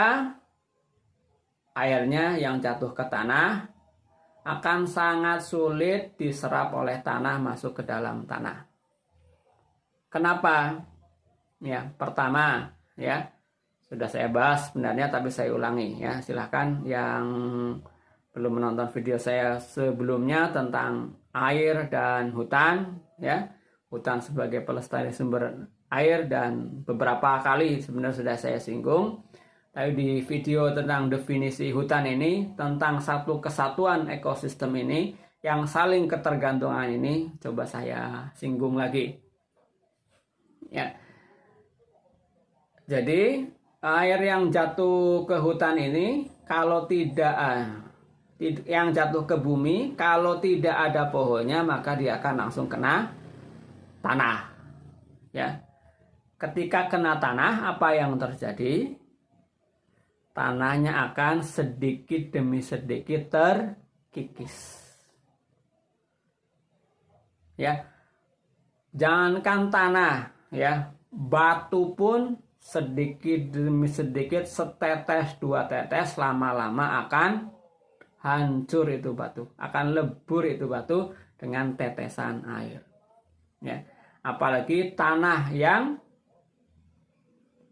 airnya yang jatuh ke tanah akan sangat sulit diserap oleh tanah masuk ke dalam tanah. Kenapa? Ya, pertama, ya, sudah saya bahas sebenarnya, tapi saya ulangi, ya. Silahkan yang belum menonton video saya sebelumnya tentang air dan hutan, ya, hutan sebagai pelestari sumber air, dan beberapa kali sebenarnya sudah saya singgung. Tapi di video tentang definisi hutan ini, tentang satu kesatuan ekosistem ini, yang saling ketergantungan ini, coba saya singgung lagi. Ya. Jadi, air yang jatuh ke hutan ini, kalau tidak, yang jatuh ke bumi, kalau tidak ada pohonnya, maka dia akan langsung kena tanah. Ya. Ketika kena tanah, apa yang terjadi? Tanahnya akan sedikit demi sedikit terkikis. Ya, jangankan tanah, ya, batu pun sedikit demi sedikit, setetes dua tetes, lama-lama akan hancur itu batu, akan lebur itu batu dengan tetesan air. Ya, apalagi tanah yang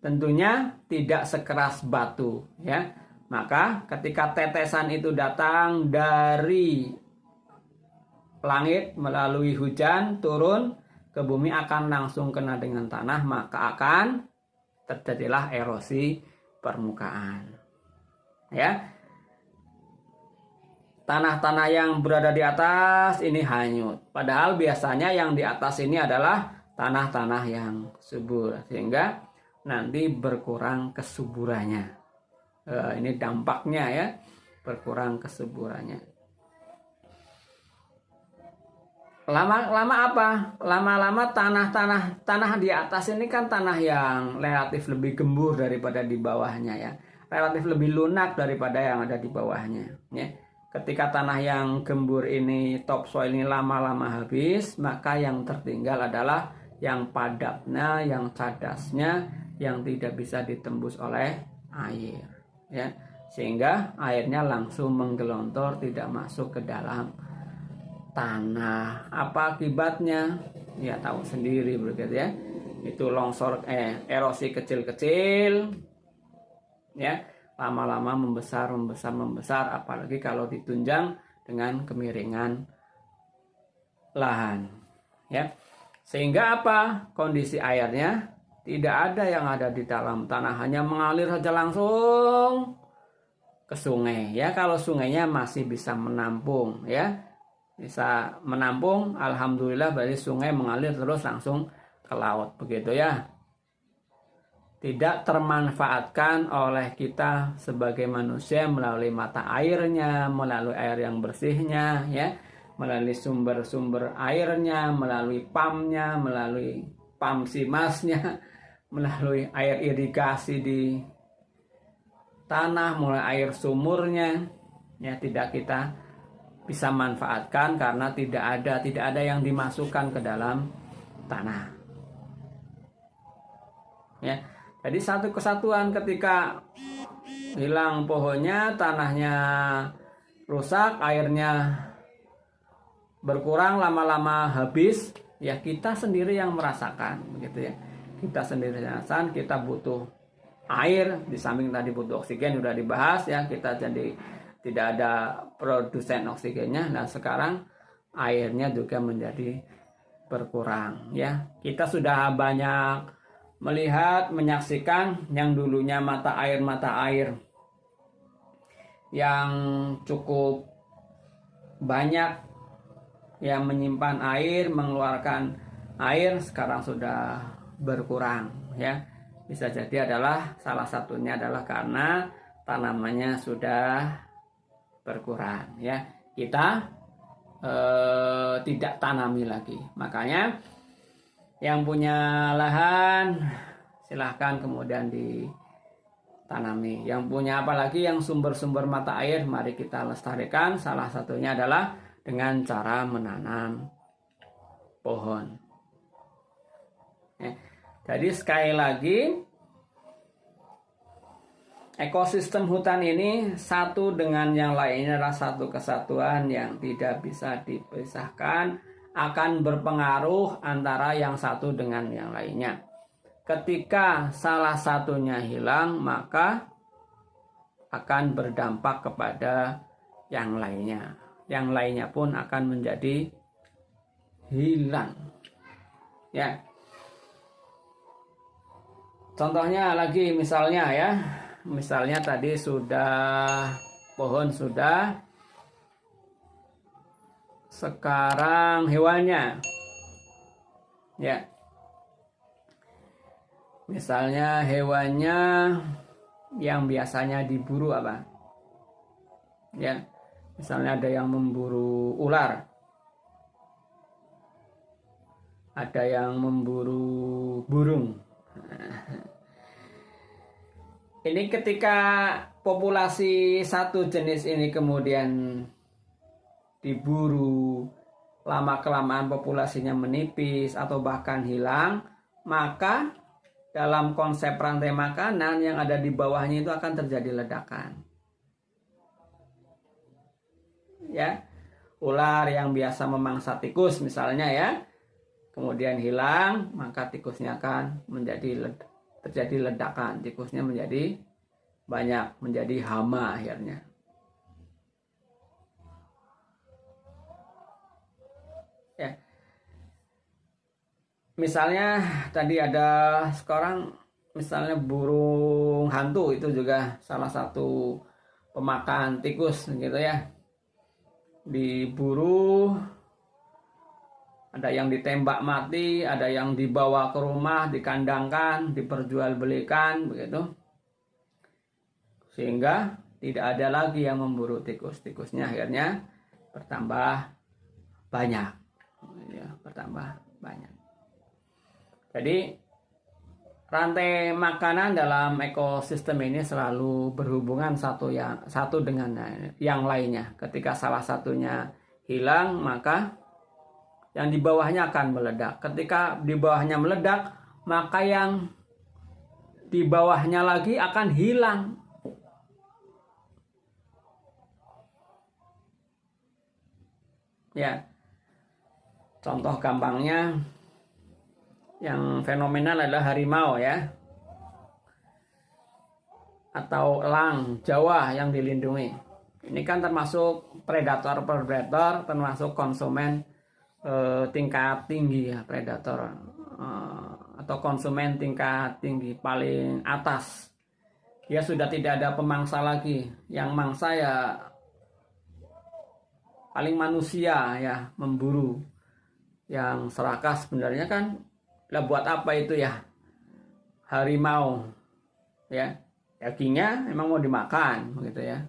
tentunya tidak sekeras batu, ya. Maka ketika tetesan itu datang dari langit melalui hujan turun ke bumi, akan langsung kena dengan tanah, maka akan terjadilah erosi permukaan. Ya. Tanah-tanah yang berada di atas ini hanyut. Padahal biasanya yang di atas ini adalah tanah-tanah yang subur, sehingga nanti berkurang kesuburannya. Ini dampaknya, ya, berkurang kesuburannya. Lama-lama apa? Lama-lama tanah di atas ini kan tanah yang relatif lebih gembur daripada di bawahnya, ya. Relatif lebih lunak daripada yang ada di bawahnya, ya. Ketika tanah yang gembur ini, topsoil ini lama-lama habis, maka yang tertinggal adalah yang padatnya, yang cadasnya, yang tidak bisa ditembus oleh air, ya, sehingga airnya langsung menggelontor, tidak masuk ke dalam tanah. Apa akibatnya? Ya, tahu sendiri begitu, ya. Itu longsor, erosi kecil-kecil, ya, lama-lama membesar, apalagi kalau ditunjang dengan kemiringan lahan, ya. Sehingga apa? Kondisi airnya tidak ada yang ada di dalam tanah, hanya mengalir saja langsung ke sungai, ya. Kalau sungainya masih bisa menampung, ya, bisa menampung, alhamdulillah, berarti sungai mengalir terus langsung ke laut, begitu, ya. Tidak termanfaatkan oleh kita sebagai manusia melalui mata airnya, melalui air yang bersihnya, ya, melalui sumber-sumber airnya, melalui pumpnya, melalui pump simasnya, melalui air irigasi di tanah, mulai air sumurnya, ya, tidak kita bisa manfaatkan karena tidak ada yang dimasukkan ke dalam tanah, ya. Jadi satu kesatuan, ketika hilang pohonnya, tanahnya rusak, airnya berkurang, lama-lama habis, ya, kita sendiri yang merasakan, begitu, ya. Kita sendiri merasakan, kita butuh air, di samping tadi butuh oksigen, sudah dibahas, ya, kita jadi tidak ada produsen oksigennya, dan sekarang airnya juga menjadi berkurang, ya. Kita sudah banyak melihat, menyaksikan yang dulunya mata air yang cukup banyak yang menyimpan air, mengeluarkan air, sekarang sudah berkurang, ya. Bisa jadi adalah salah satunya adalah karena tanamannya sudah berkurang, ya. Kita tidak tanami lagi. Makanya yang punya lahan silahkan kemudian tanami. Yang punya apalagi yang sumber-sumber mata air, mari kita lestarikan. Salah satunya adalah dengan cara menanam pohon. Jadi sekali lagi, ekosistem hutan ini satu dengan yang lainnya adalah satu kesatuan yang tidak bisa dipisahkan, akan berpengaruh antara yang satu dengan yang lainnya. Ketika salah satunya hilang, maka akan berdampak kepada yang lainnya. Yang lainnya pun akan menjadi hilang. Ya. Contohnya lagi misalnya ya. Misalnya tadi pohon sudah, sekarang hewannya. Ya. Misalnya hewannya yang biasanya diburu apa? Ya. Misalnya ada yang memburu ular. Ada yang memburu burung. Ini ketika populasi satu jenis ini kemudian diburu, lama-kelamaan populasinya menipis atau bahkan hilang, maka dalam konsep rantai makanan yang ada di bawahnya itu akan terjadi ledakan. Ya, ular yang biasa memangsa tikus misalnya ya, kemudian hilang, maka tikusnya akan terjadi ledakan. Tikusnya menjadi banyak, menjadi hama akhirnya. Ya. Misalnya tadi ada sekarang misalnya burung hantu, itu juga salah satu pemakan tikus gitu ya. Diburu, ada yang ditembak mati, ada yang dibawa ke rumah, dikandangkan, diperjualbelikan begitu. Sehingga tidak ada lagi yang memburu tikus. Tikusnya akhirnya bertambah banyak. Ya, bertambah banyak. Jadi rantai makanan dalam ekosistem ini selalu berhubungan satu dengan yang lainnya. Ketika salah satunya hilang, maka yang di bawahnya akan meledak. Ketika di bawahnya meledak, maka yang di bawahnya lagi akan hilang. Ya. Contoh gampangnya yang fenomenal adalah harimau ya. Atau elang Jawa yang dilindungi. Ini kan termasuk predator, termasuk konsumen tingkat tinggi ya, predator atau konsumen tingkat tinggi paling atas. Ya sudah tidak ada pemangsa lagi. Yang mangsa ya paling manusia ya, memburu. Yang serakah sebenarnya kan, lah buat apa itu ya harimau ya, dagingnya emang mau dimakan begitu ya.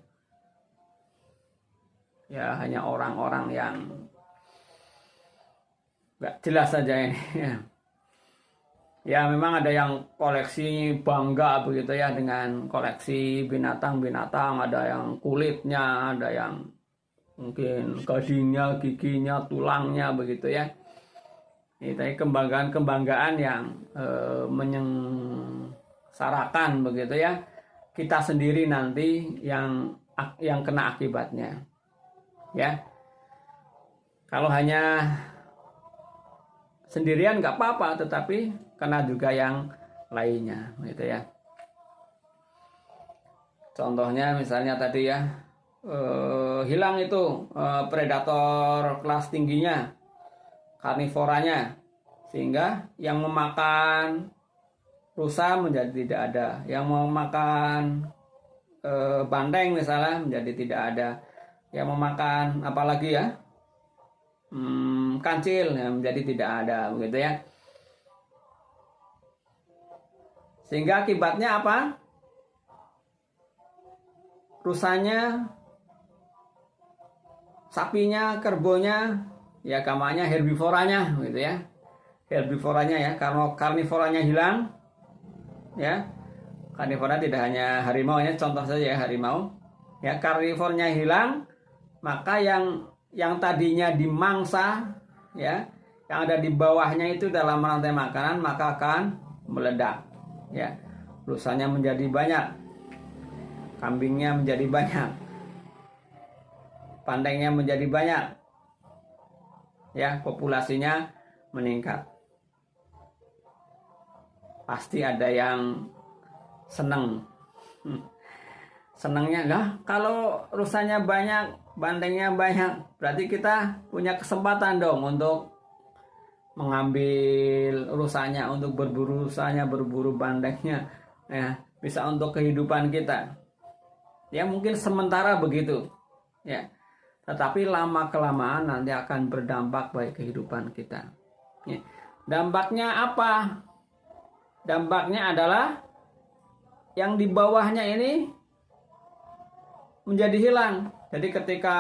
Ya hanya orang-orang yang nggak jelas saja ini ya. Ya memang ada yang koleksi bangga begitu ya dengan koleksi binatang-binatang, ada yang kulitnya, ada yang mungkin gadingnya, giginya, tulangnya begitu ya. Ini tadi kebanggaan yang menyengsarakan begitu ya. Kita sendiri nanti yang kena akibatnya. Ya. Kalau hanya sendirian nggak apa-apa, tetapi kena juga yang lainnya gitu ya. Contohnya misalnya tadi ya, hilang itu predator kelas tingginya, karnivoranya, sehingga yang memakan rusa menjadi tidak ada, yang memakan banteng misalnya menjadi tidak ada, yang memakan apalagi ya, kancil ya, menjadi tidak ada begitu ya. Sehingga akibatnya apa? Rusanya, sapinya, kerbonya, ya gamanya herbivoranya gitu ya. Herbivoranya ya, karena karnivoranya hilang ya. Karnivora tidak hanya harimau ya, contoh saja ya harimau. Ya, karnivornya hilang, maka yang tadinya dimangsa ya, yang ada di bawahnya itu dalam rantai makanan maka akan meledak. Ya. Rusanya menjadi banyak. Kambingnya menjadi banyak. Pandainya menjadi banyak. Ya, populasinya meningkat. Pasti ada yang seneng. Senangnya lah kalau rusanya banyak, bandengnya banyak, berarti kita punya kesempatan dong untuk mengambil rusanya, untuk berburu rusanya, berburu bandengnya, ya bisa untuk kehidupan kita. Ya mungkin sementara begitu, ya. Tetapi lama kelamaan nanti akan berdampak bagi kehidupan kita. Ya. Dampaknya apa? Dampaknya adalah yang di bawahnya ini menjadi hilang. Jadi ketika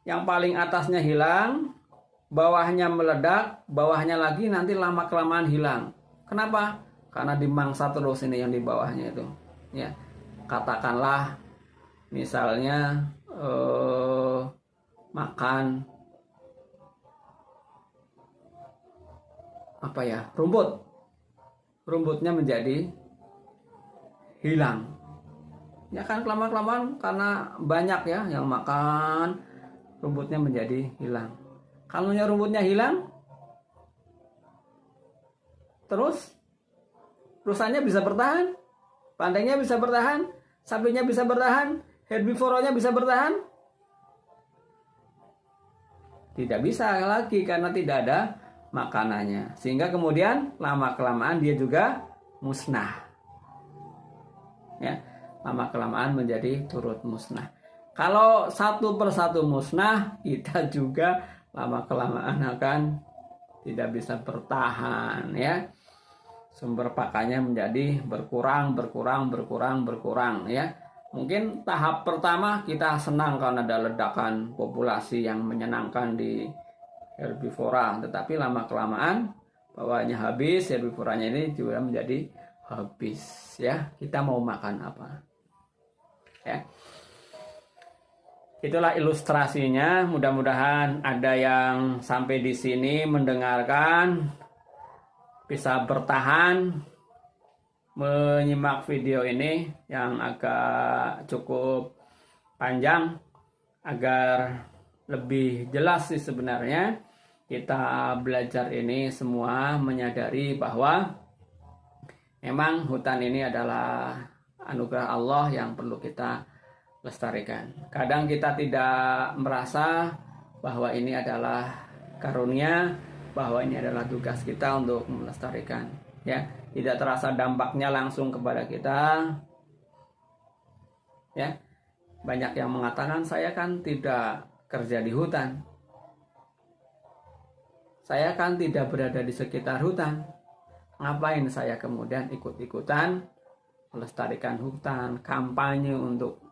yang paling atasnya hilang, bawahnya meledak, bawahnya lagi nanti lama kelamaan hilang. Kenapa? Karena dimangsa terus ini yang di bawahnya itu. Ya, katakanlah misalnya makan apa ya, rumputnya menjadi hilang. Ya kan kelamaan karena banyak ya yang makan, rumputnya menjadi hilang. Kalau rumputnya hilang, terus rusanya bisa bertahan, pandainya bisa bertahan, sapinya bisa bertahan, herbivoronya bisa bertahan? Tidak bisa lagi karena tidak ada makanannya. Sehingga kemudian lama-kelamaan dia juga musnah. Ya, lama-kelamaan menjadi turut musnah. Kalau satu persatu musnah, kita juga lama-kelamaan akan tidak bisa bertahan, ya. Sumber pakannya menjadi berkurang ya. Mungkin tahap pertama kita senang karena ada ledakan populasi yang menyenangkan di herbivora, tetapi lama-kelamaan bawahnya habis, herbivoranya ini juga menjadi habis, ya. Kita mau makan apa? Ya. Itulah ilustrasinya. Mudah-mudahan ada yang sampai di sini mendengarkan bisa bertahan menyimak video ini yang agak cukup panjang agar lebih jelas sih sebenarnya kita belajar ini semua menyadari bahwa memang hutan ini adalah anugerah Allah yang perlu kita lestarikan. Kadang kita tidak merasa bahwa ini adalah karunia, bahwa ini adalah tugas kita untuk melestarikan, ya. Tidak terasa dampaknya langsung kepada kita, ya. Banyak yang mengatakan saya kan tidak kerja di hutan, saya kan tidak berada di sekitar hutan, ngapain saya kemudian ikut-ikutan melestarikan hutan, kampanye untuk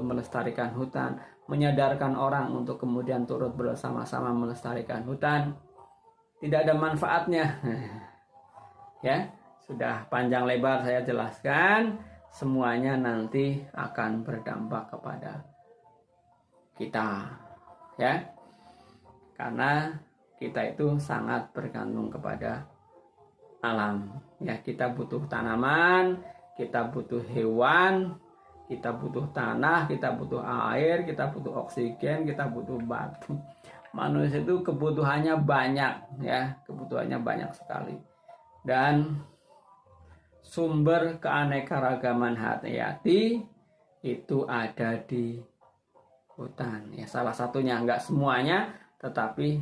melestarikan hutan, menyadarkan orang untuk kemudian turut bersama-sama melestarikan hutan. Tidak ada manfaatnya. Ya, sudah panjang lebar saya jelaskan, semuanya nanti akan berdampak kepada kita, ya. Karena kita itu sangat bergantung kepada alam. Ya, kita butuh tanaman, kita butuh hewan, kita butuh tanah, kita butuh air, kita butuh oksigen, kita butuh batu. Manusia itu kebutuhannya banyak, ya, kebutuhannya banyak sekali. Dan sumber keanekaragaman hayati itu ada di hutan. Ya, salah satunya, enggak semuanya, tetapi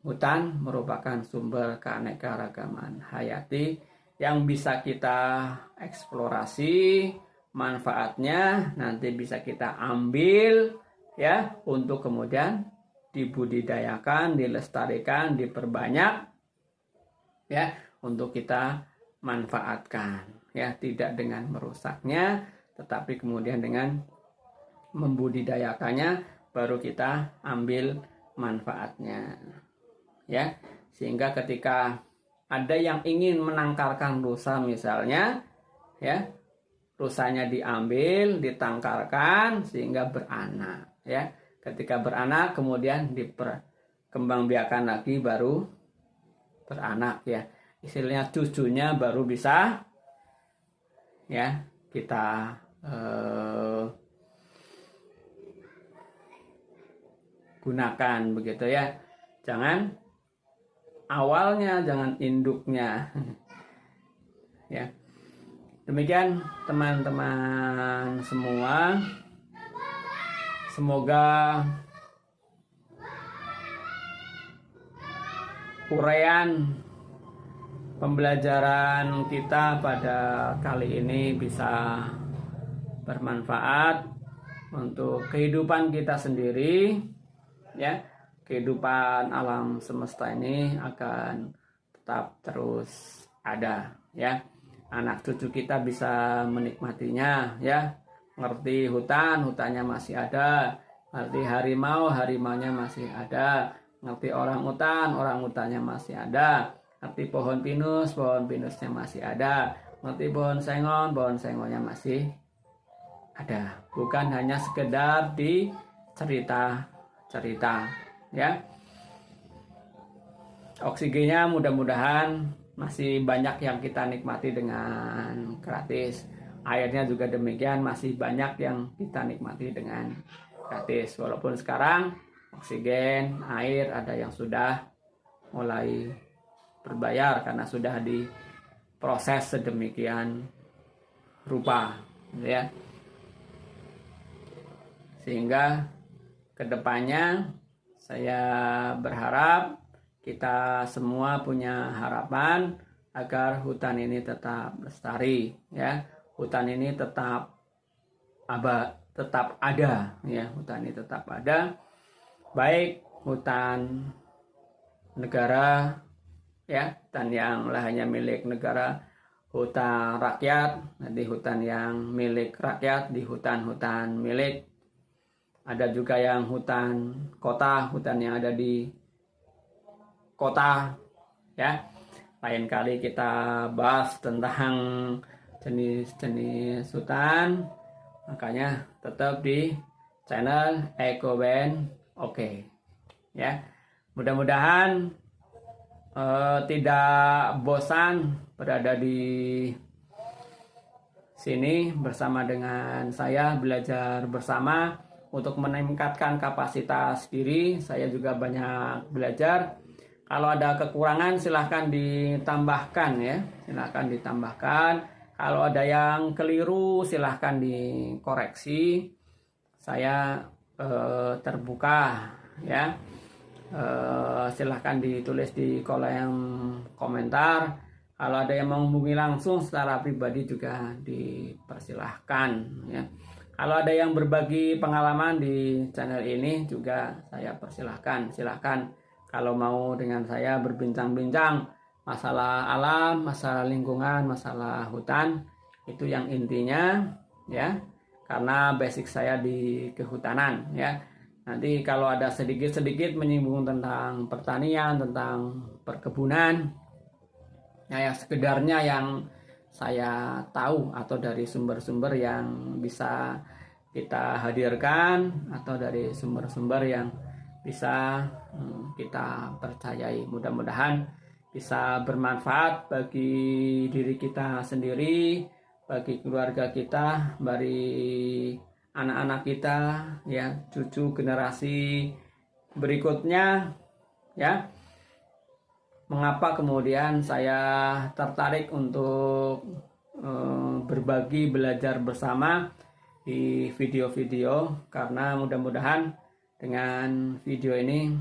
hutan merupakan sumber keanekaragaman hayati yang bisa kita eksplorasi, manfaatnya nanti bisa kita ambil, ya, untuk kemudian dibudidayakan, dilestarikan, diperbanyak, ya, untuk kita manfaatkan, ya, tidak dengan merusaknya, tetapi kemudian dengan membudidayakannya baru kita ambil manfaatnya, ya. Sehingga ketika ada yang ingin menangkarkan rusa misalnya, ya, rusanya diambil, ditangkarkan sehingga beranak, ya. Ketika beranak kemudian diperkembangbiakan lagi baru beranak, ya. Istilahnya cucunya baru bisa, ya, kita gunakan begitu, ya. Jangan awalnya, jangan induknya. Ya. Demikian teman-teman semua. Semoga uraian pembelajaran kita pada kali ini bisa bermanfaat untuk kehidupan kita sendiri, ya. Kehidupan alam semesta ini akan tetap terus ada, ya. Anak cucu kita bisa menikmatinya, ya. Ngerti hutan, hutannya masih ada. Ngerti harimau, harimaunya masih ada. Ngerti orang hutannya masih ada. Ngerti pohon pinusnya masih ada. Ngerti pohon sengonnya masih ada. Bukan hanya sekedar di cerita-cerita, ya. Oksigennya mudah-mudahan masih banyak yang kita nikmati dengan gratis. Airnya juga demikian, masih banyak yang kita nikmati dengan gratis. Walaupun sekarang oksigen, air ada yang sudah mulai berbayar karena sudah diproses sedemikian rupa, ya. Sehingga kedepannya saya berharap kita semua punya harapan agar hutan ini tetap lestari, ya. Hutan ini tetap ada, ya. Hutan ini tetap ada, baik hutan negara, ya, hutan yang lahannya milik negara, hutan rakyat, di hutan yang milik rakyat, di hutan-hutan milik. Ada juga yang hutan kota, hutan yang ada di kota, ya. Lain kali kita bahas tentang jenis-jenis hutan, makanya tetap di channel EcoBand. Oke, ya. Mudah-mudahan tidak bosan berada di sini bersama dengan saya, belajar bersama untuk meningkatkan kapasitas diri. Saya juga banyak belajar. Kalau ada kekurangan silahkan ditambahkan, ya. Silahkan ditambahkan. Kalau ada yang keliru silahkan dikoreksi. Saya terbuka, ya. Silahkan ditulis di kolom komentar. Kalau ada yang menghubungi langsung secara pribadi juga dipersilahkan, ya. Kalau ada yang berbagi pengalaman di channel ini juga saya persilahkan. Silahkan kalau mau dengan saya berbincang-bincang masalah alam, masalah lingkungan, masalah hutan, itu yang intinya, ya. Karena basic saya di kehutanan, ya. Nanti kalau ada sedikit-sedikit menyinggung tentang pertanian, tentang perkebunan, ya, sekedarnya yang saya tahu atau dari sumber-sumber yang bisa kita hadirkan atau dari sumber-sumber yang bisa kita percayai. Mudah-mudahan bisa bermanfaat bagi diri kita sendiri, bagi keluarga kita, bagi anak-anak kita, ya, cucu generasi berikutnya, ya. Mengapa kemudian saya tertarik untuk berbagi, belajar bersama di video-video, karena mudah-mudahan dengan video ini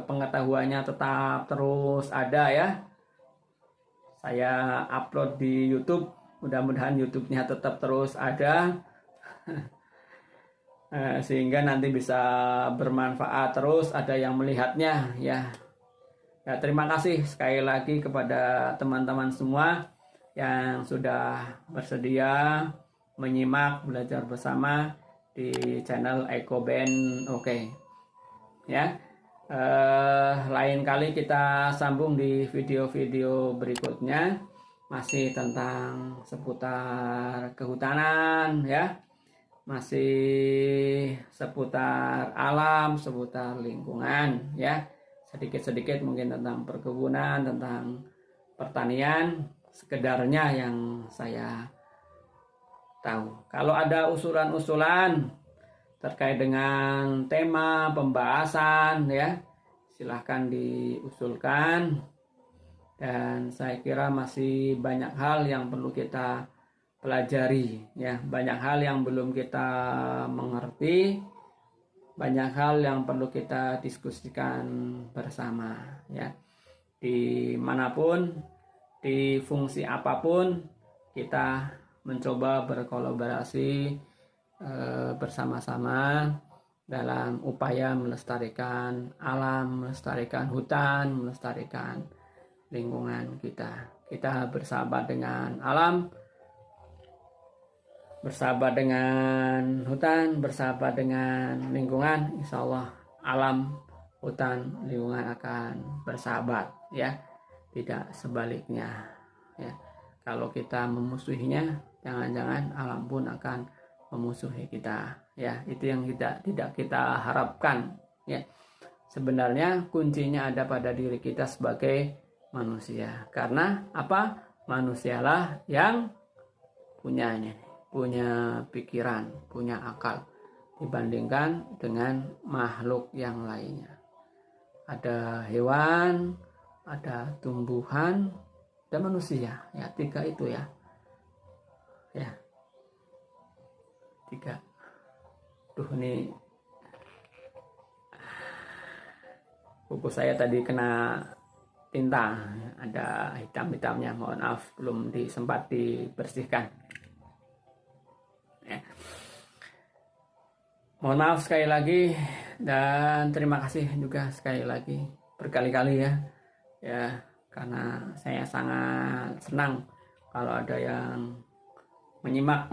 pengetahuannya tetap terus ada, ya. Saya upload di YouTube, mudah-mudahan YouTube-nya tetap terus ada. Sehingga nanti bisa bermanfaat terus, ada yang melihatnya, ya. Ya, terima kasih sekali lagi kepada teman-teman semua yang sudah bersedia menyimak belajar bersama di channel EcoBand. Oke, ya. Lain kali kita sambung di video-video berikutnya, masih tentang seputar kehutanan ya, masih seputar alam, seputar lingkungan ya, sedikit-sedikit mungkin tentang perkebunan, tentang pertanian, sekedarnya yang saya tahu. Kalau ada usulan-usulan terkait dengan tema pembahasan ya, silahkan diusulkan, dan saya kira masih banyak hal yang perlu kita pelajari ya, banyak hal yang belum kita mengerti, banyak hal yang perlu kita diskusikan bersama ya, dimanapun, di fungsi apapun kita mencoba berkolaborasi bersama-sama dalam upaya melestarikan alam, melestarikan hutan, melestarikan lingkungan kita. Kita bersahabat dengan alam, bersahabat dengan hutan, bersahabat dengan lingkungan. Insya Allah alam, hutan, lingkungan akan bersahabat ya, tidak sebaliknya ya. Kalau kita memusuhinya, jangan-jangan alam pun akan memusuhi kita ya. Itu yang tidak kita harapkan ya. Sebenarnya kuncinya ada pada diri kita sebagai manusia, karena apa? Manusialah yang punya pikiran, punya akal dibandingkan dengan makhluk yang lainnya. Ada hewan, ada tumbuhan, dan manusia ya, 3 itu ya 3. Ini buku saya tadi kena tinta, ada hitam-hitamnya, mohon maaf belum sempat dibersihkan ya. Mohon maaf sekali lagi, dan terima kasih juga sekali lagi berkali-kali ya, karena saya sangat senang kalau ada yang menyimak.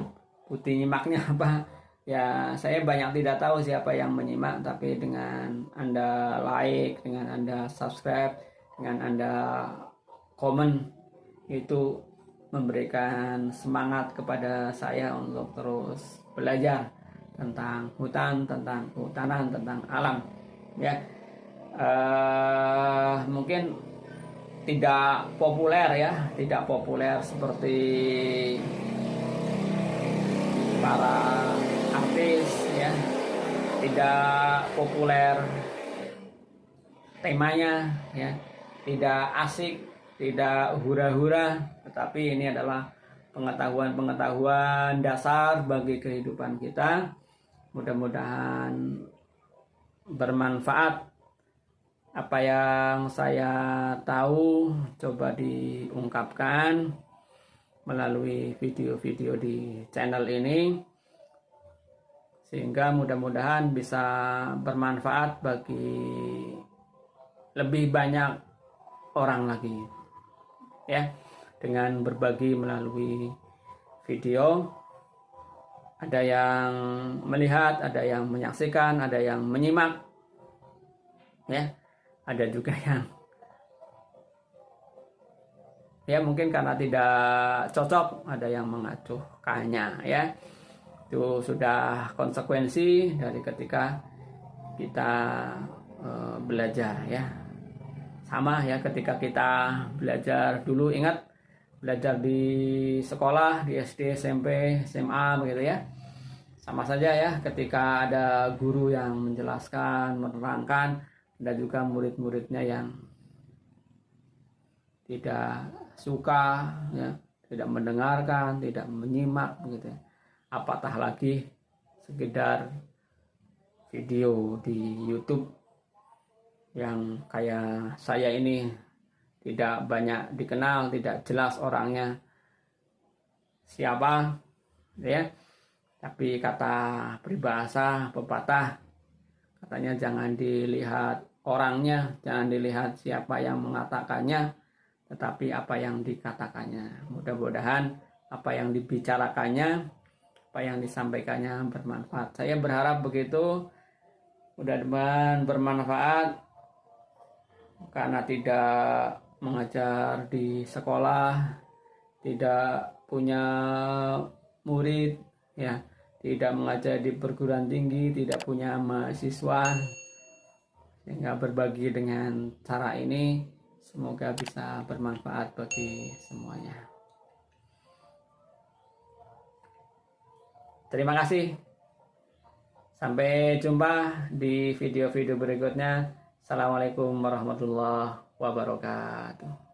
Putih nyimaknya apa ya, saya banyak tidak tahu siapa yang menyimak, tapi dengan Anda like, dengan Anda subscribe, dengan Anda komen, itu memberikan semangat kepada saya untuk terus belajar tentang hutan, tentang kehutanan, tentang alam ya. Mungkin tidak populer ya, tidak populer seperti para artis ya, tidak populer temanya ya, tidak asik, tidak hura-hura, tetapi ini adalah pengetahuan dasar bagi kehidupan kita. Mudah-mudahan bermanfaat. Apa yang saya tahu coba diungkapkan melalui video-video di channel ini, sehingga mudah-mudahan bisa bermanfaat bagi lebih banyak orang lagi ya, dengan berbagi melalui video. Ada yang melihat, ada yang menyaksikan, ada yang menyimak ya, ada juga yang ya mungkin karena tidak cocok, ada yang mengacuhkannya ya. Itu sudah konsekuensi dari ketika kita belajar ya. Sama ya, ketika kita belajar dulu, ingat belajar di sekolah, di SD, SMP, SMA begitu ya. Sama saja ya, ketika ada guru yang menjelaskan, menerangkan, ada juga murid-muridnya yang tidak suka ya, tidak mendengarkan, tidak menyimak begitu ya. Apatah lagi sekedar video di YouTube yang kayak saya ini, tidak banyak dikenal, tidak jelas orangnya siapa ya, tapi kata peribahasa pepatah katanya jangan dilihat orangnya, jangan dilihat siapa yang mengatakannya, tetapi apa yang dikatakannya. Mudah-mudahan apa yang dibicarakannya, apa yang disampaikannya bermanfaat. Saya berharap begitu, mudah-mudahan bermanfaat. karena tidak mengajar di sekolah, tidak punya murid, ya, tidak mengajar di perguruan tinggi, tidak punya mahasiswa, sehingga berbagi dengan cara ini semoga bisa bermanfaat bagi semuanya. Terima kasih. Sampai jumpa di video-video berikutnya. Assalamualaikum warahmatullahi wabarakatuh.